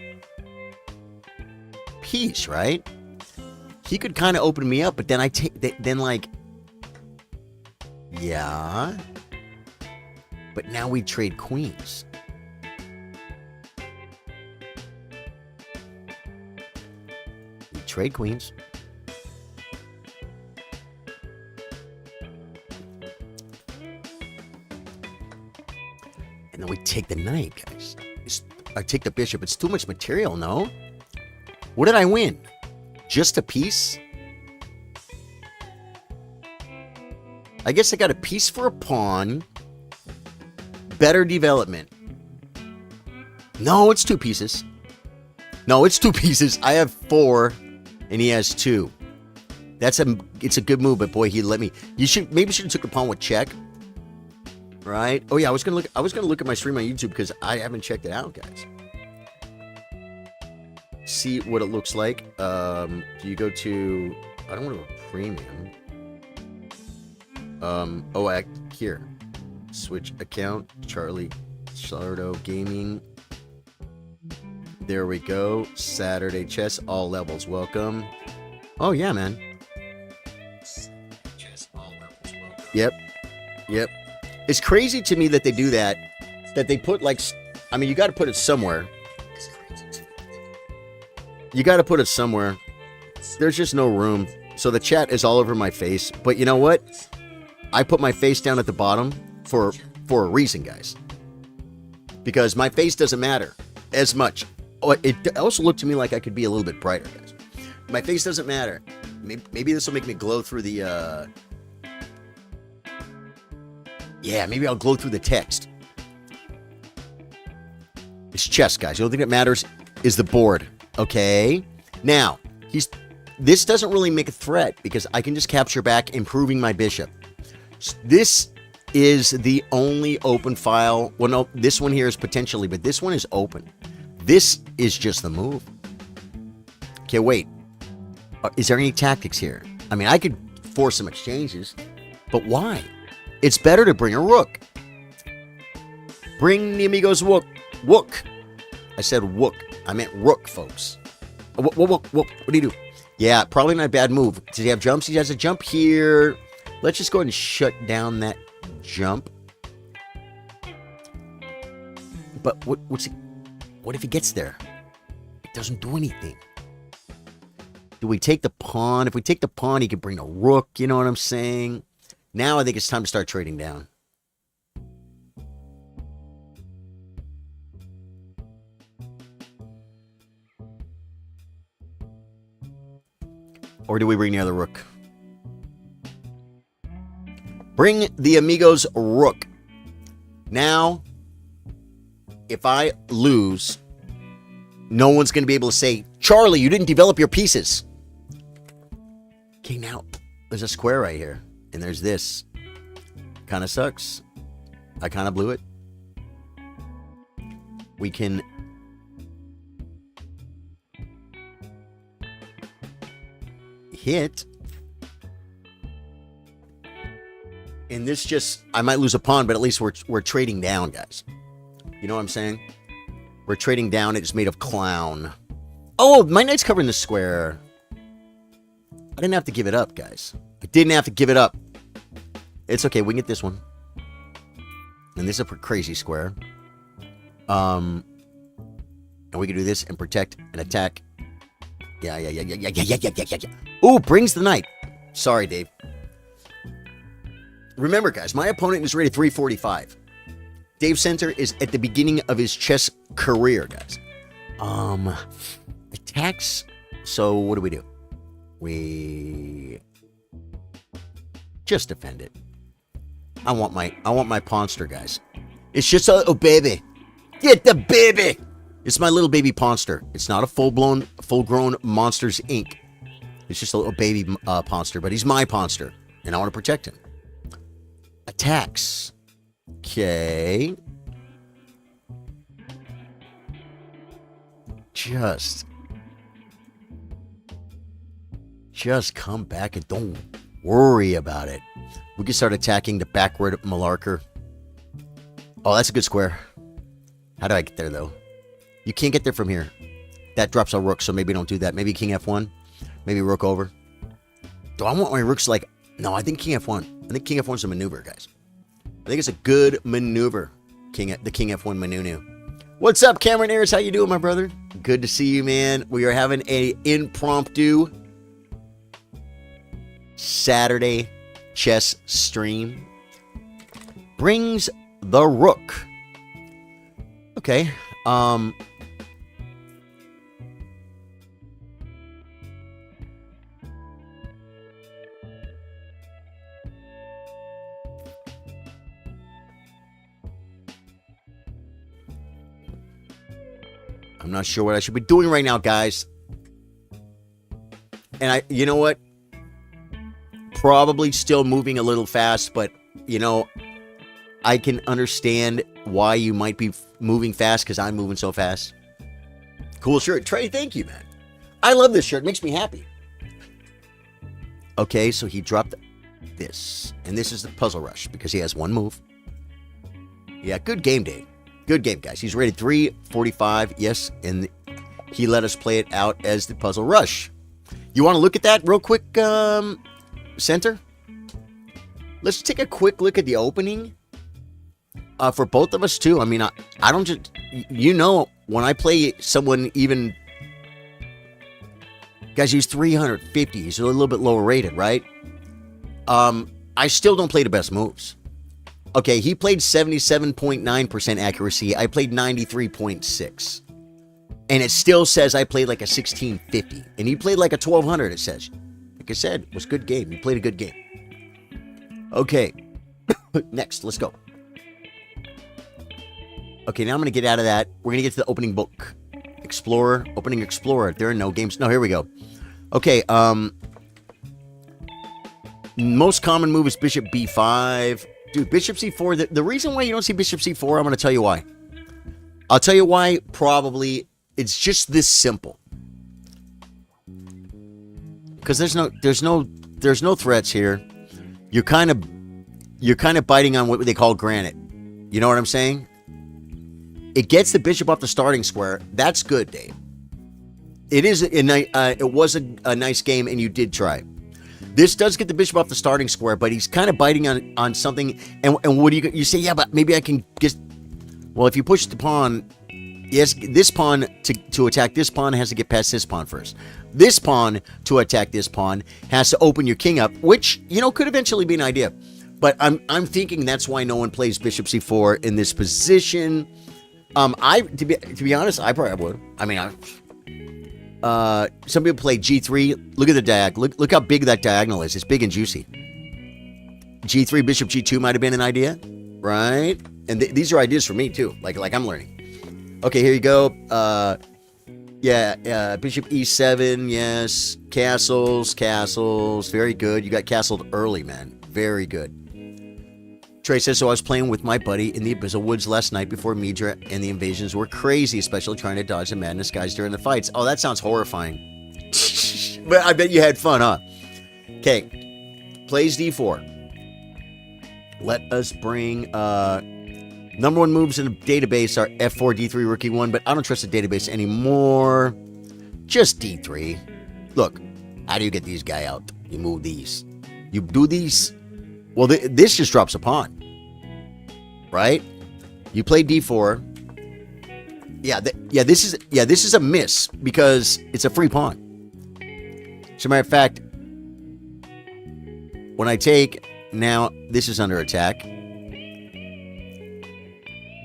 piece, right? He could kind of open me up, but then yeah. But now we trade queens. Trade queens. And then we take the knight, guys. I take the bishop. It's too much material, no? What did I win? Just a piece? I guess I got a piece for a pawn. Better development. No, it's 2 pieces. No, it's 2 pieces. I have 4. And he has 2. It's a good move, but boy, he let me. Maybe should have took the pawn with check. Right? Oh yeah, I was gonna look at my stream on YouTube because I haven't checked it out, guys. See what it looks like. Do you go to? I don't want to go premium. Here. Switch account. Charlie Sardo Gaming. There we go. Saturday Chess, all levels. Welcome. Oh, yeah, man. Chess, all levels. Welcome. Yep. It's crazy to me that they do that. That they put, you got to put it somewhere. You got to put it somewhere. There's just no room. So the chat is all over my face. But you know what? I put my face down at the bottom for a reason, guys. because my face doesn't matter as much. Oh, it also looked to me like I could be a little bit brighter, guys. My face doesn't matter. Maybe this will make me glow through the, yeah, maybe I'll glow through the text. It's chess, guys. The only thing that matters is the board. Okay? Now, this doesn't really make a threat because I can just capture back, improving my bishop. This is the only open file. Well, no, this one here is potentially, but this one is open. This is just the move. Okay, wait. Is there any tactics here? I mean, I could force some exchanges, but why? It's better to bring a rook. Bring the amigos rook. Wook. I said wook. I meant rook, folks. What do you do? Yeah, probably not a bad move. Does he have jumps? He has a jump here. Let's just go ahead and shut down that jump. But what if he gets there? It doesn't do anything. Do we take the pawn? If we take the pawn, he could bring a rook. You know what I'm saying? Now I think it's time to start trading down. Or do we bring the other rook? Bring the amigos rook. Now, if I lose, no one's going to be able to say, Charlie, you didn't develop your pieces. Okay, now, there's a square right here. And there's this. Kind of sucks. I kind of blew it. We can... hit. And this just... I might lose a pawn, but at least we're trading down, guys. You know what I'm saying? We're trading down. It's made of clown. Oh, my knight's covering the square. I didn't have to give it up, guys. I didn't have to give it up. It's okay. We can get this one. And this is a crazy square. And we can do this and protect and attack. Yeah. Ooh, brings the knight. Sorry, Dave. Remember, guys, my opponent is rated 345. Dave Center is at the beginning of his chess career, guys. Attacks. So what do? We just defend it. I want my pawnster, guys. It's just a baby. Get the baby. It's my little baby pawnster. It's not a full-grown Monsters Inc. It's just a little baby pawnster, but he's my pawnster, and I want to protect him. Attacks. Okay. Just come back and don't worry about it. We can start attacking the backward Malarker. Oh, that's a good square. How do I get there, though? You can't get there from here. That drops a rook, so maybe don't do that. Maybe King F1. Maybe rook over. Do I want my rooks like... No, I think King F1. I think King F1's a maneuver, guys. I think it's a good maneuver. The King F1 maneuver. What's up, Cameron Ayers? How you doing, my brother? Good to see you, man. We are having a impromptu Saturday chess stream. Brings the rook. Okay. I'm not sure what I should be doing right now, guys. And you know what? Probably still moving a little fast, but, you know, I can understand why you might be moving fast because I'm moving so fast. Cool shirt. Trey, thank you, man. I love this shirt. It makes me happy. Okay, so he dropped this. And this is the Puzzle Rush because he has one move. Yeah, good game, Dave. Good game, guys. He's rated 345. Yes, and he let us play it out as the Puzzle Rush. You want to look at that real quick, Center? Let's take a quick look at the opening. For both of us, too. I mean, I don't just... You know, when I play someone even... Guys, he's 350. He's a little bit lower rated, right? I still don't play the best moves. Okay, he played 77.9% accuracy. I played 93.6. And it still says I played like a 1650. And he played like a 1200, it says. Like I said, it was a good game. He played a good game. Okay. Next, let's go. Okay, now I'm going to get out of that. We're going to get to the opening book. Explorer, opening Explorer. There are no games. No, here we go. Okay, most common move is Bishop B5. Dude, Bishop C4. The reason why you don't see Bishop C4, I'm going to tell you why. I'll tell you why. Probably it's just this simple. Because there's no threats here. You're kind of biting on what they call granite. You know what I'm saying? It gets the bishop off the starting square. That's good, Dave. It was a nice game, and you did try. This does get the bishop off the starting square, but he's kind of biting on something. And what do you say? Yeah, but maybe I can just. Well, if you push the pawn, yes, this pawn to attack this pawn has to get past this pawn first. This pawn to attack this pawn has to open your king up, which could eventually be an idea. But I'm thinking that's why no one plays bishop c4 in this position. To be honest, I probably would. I mean, some people play G3. Look at the diagonal. Look how big that diagonal is. It's big and juicy. G3, Bishop G2 might have been an idea, right? And these are ideas for me too. Like I'm learning. Okay, here you go. Bishop E7. Yes, castles. Very good. You got castled early, man. Very good. Trey says, so I was playing with my buddy in the Abyssal Woods last night before Midra, and the invasions were crazy, especially trying to dodge the madness guys during the fights. Oh, that sounds horrifying. But I bet you had fun, huh? Okay. Plays D4. Let us bring... number one moves in the database are F4, D3, Rookie 1, but I don't trust the database anymore. Just D3. Look, how do you get these guy out? You move these. You do these... Well, this just drops a pawn, right? You play d4. This is a miss because it's a free pawn. As a matter of fact, when I take now, this is under attack.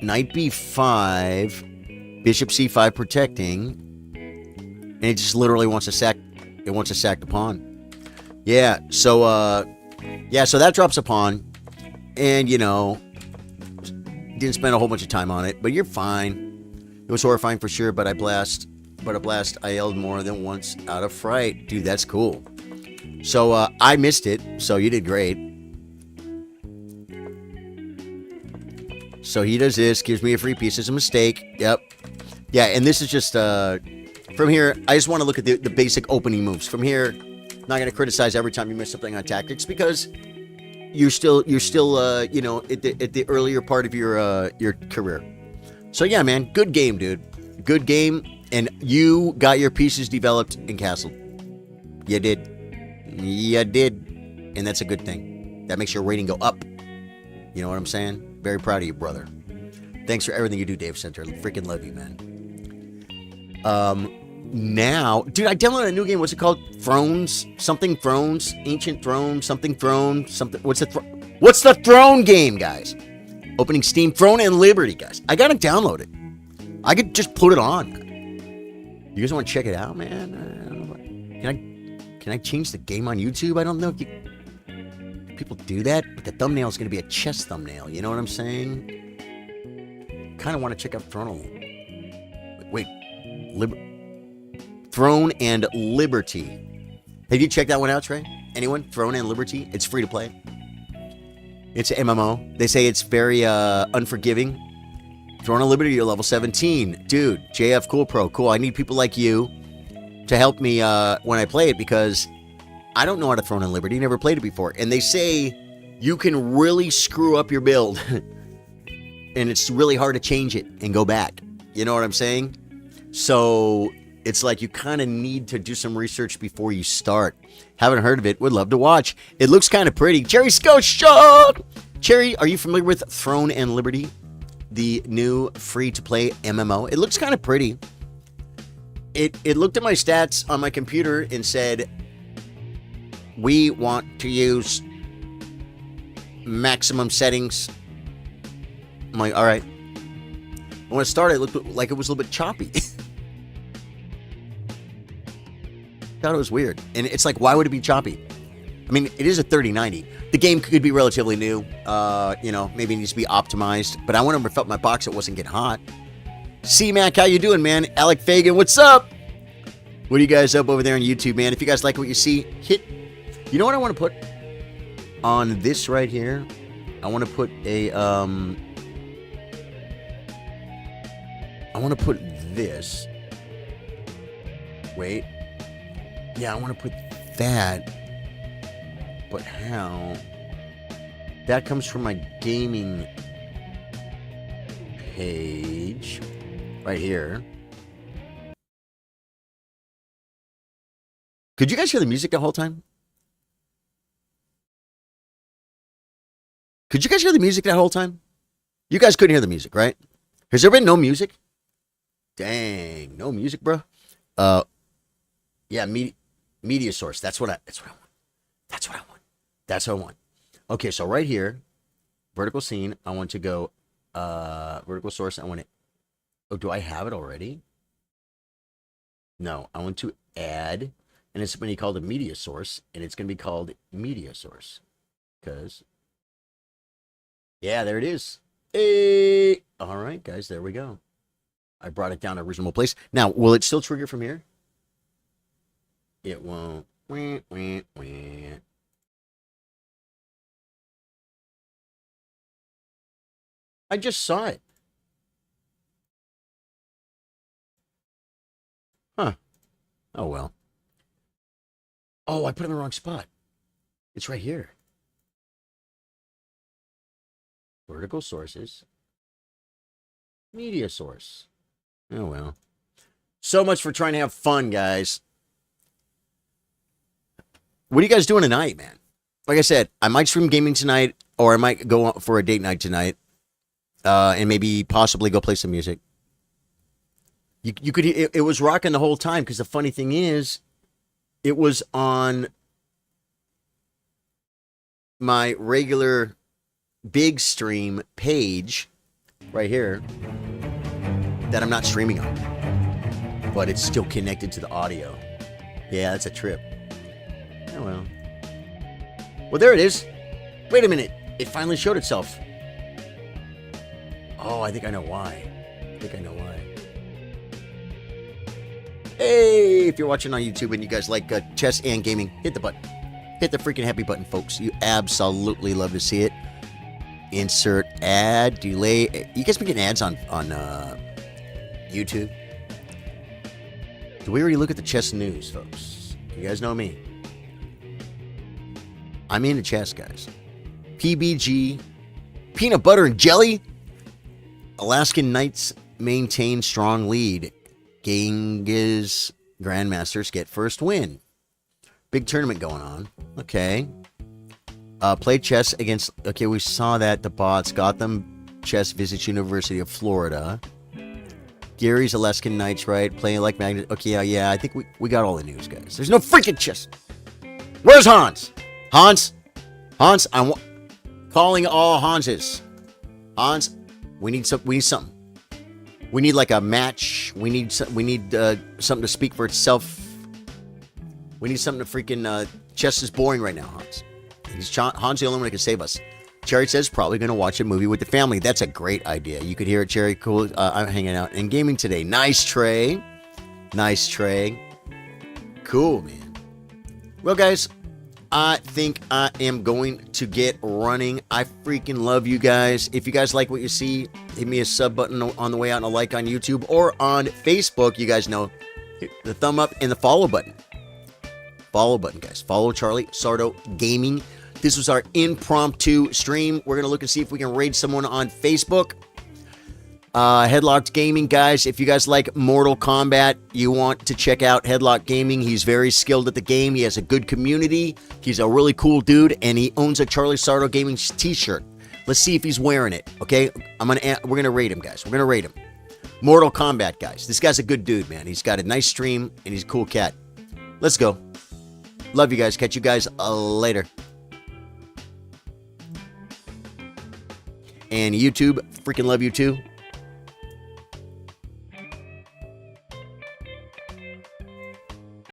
Knight b5, bishop c5 protecting, and it just literally wants to sack. It wants to sack the pawn. Yeah. So that drops a pawn, and, didn't spend a whole bunch of time on it, but you're fine. It was horrifying for sure, but a blast I yelled more than once out of fright. Dude, that's cool. So, I missed it, so you did great. So he does this, gives me a free piece. It's a mistake. Yep. Yeah, and this is just, from here, I just want to look at the basic opening moves. From here... Not going to criticize every time you miss something on tactics because you're still at the earlier part of your career. So yeah, man, good game, dude. Good game, and you got your pieces developed and castled. You did, and that's a good thing. That makes your rating go up. You know what I'm saying? Very proud of you, brother. Thanks for everything you do, Dave Center. Freaking love you, man. Now, dude, I downloaded a new game. What's it called? Thrones? Something Thrones? Ancient Throne? Something Throne? Something. What's the Throne game, guys? Opening Steam. Throne and Liberty, guys. I gotta download it. I could just put it on. You guys want to check it out, man? I don't know. Can I change the game on YouTube? I don't know if people do that, but the thumbnail is gonna be a chess thumbnail. You know what I'm saying? Kind of want to check out Throne. Wait, Throne and Liberty. Have you checked that one out, Trey? Anyone? Throne and Liberty? It's free to play. It's an MMO. They say it's very unforgiving. Throne and Liberty, you're level 17. Dude, JF Cool Pro. Cool. I need people like you to help me when I play it because I don't know how to Throne and Liberty. Never played it before. And they say you can really screw up your build. And it's really hard to change it and go back. You know what I'm saying? So... It's like you kind of need to do some research before you start. Haven't heard of it. Would love to watch. It looks kind of pretty. Jerry Scotia! Cherry, are you familiar with Throne and Liberty? The new free-to-play MMO. It looks kind of pretty. It looked at my stats on my computer and said, we want to use maximum settings I'm like, all right. When I started, it looked like it was a little bit choppy. Thought it was weird. And it's like, why would it be choppy? I mean, it is a 3090. The game could be relatively new. Maybe it needs to be optimized. But I whenever felt my box, it wasn't getting hot. C-Mac, how you doing, man? Alec Fagan, what's up? What are you guys up over there on YouTube, man? If you guys like what you see, hit... You know what I want to put on this right here? I want to put a... I want to put this. Wait. Yeah, I want to put that. But how? That comes from my gaming page. Right here. Could you guys hear the music the whole time? Could you guys hear the music that whole time? You guys couldn't hear the music, right? Has there been no music? Dang, no music, bro. Yeah, media source. That's what I want. That's what I want. That's what I want. Okay, so right here, vertical scene. I want to go vertical source. I want it. Oh, do I have it already? No, I want to add, and it's going to be called a media source, and it's going to be called media source, because yeah, there it is. Hey, all right, guys, there we go. I brought it down to a reasonable place. Now, will it still trigger from here? It won't. Wah, wah, wah. I just saw it. Huh. Oh, well. Oh, I put it in the wrong spot. It's right here. Vertical sources. Media source. Oh, well. So much for trying to have fun, guys. What are you guys doing tonight, man? Like I said, I might stream gaming tonight, or I might go out for a date night tonight, and maybe possibly go play some music. You could. It was rocking the whole time, because the funny thing is, it was on my regular big stream page right here that I'm not streaming on, but it's still connected to the audio. Yeah, that's a trip. Oh, well. Well, there it is. Wait a minute. It finally showed itself. Oh, I think I know why. Hey, if you're watching on YouTube and you guys like chess and gaming, hit the button. Hit the freaking happy button, folks. You absolutely love to see it. Insert ad, delay. You guys been getting ads on YouTube? Do we already look at the chess news, folks? You guys know me. I'm into chess, guys. PBG, peanut butter and jelly. Alaskan Knights maintain strong lead. Genghis Grandmasters get first win. Big tournament going on. Okay. Played chess against... Okay, we saw that. The bots. Gotham Chess visits University of Florida. Gary's Alaskan Knights, right? Playing like Magnet. Okay, yeah. I think we got all the news, guys. There's no freaking chess. Where's Hans? Hans, I'm calling all Hanses. Hans, we need something. We need like a match. We need something to speak for itself. We need something to freaking. Chess is boring right now, Hans. Hans the only one that can save us. Cherry says probably going to watch a movie with the family. That's a great idea. You could hear it, Cherry. Cool. I'm hanging out and gaming today. Nice, Trey. Cool, man. Well, guys, I think I am going to get running. I freaking love you guys. If you guys like what you see, hit me a sub button on the way out and a like on YouTube or on Facebook. You guys know the thumb up and the follow button. Follow button, guys. Follow Charlie Sardo Gaming. This was our impromptu stream. We're going to look and see if we can raid someone on Facebook. Headlocked Gaming, guys. If you guys like Mortal Kombat, you want to check out Headlock Gaming. He's very skilled at the game. He has a good community. He's a really cool dude, and he owns a Charlie Sardo Gaming t-shirt. Let's see if he's wearing it, okay? We're gonna rate him, guys. We're gonna rate him. Mortal Kombat, guys. This guy's a good dude, man. He's got a nice stream, and he's a cool cat. Let's go. Love you guys. Catch you guys later. And YouTube, freaking love you too.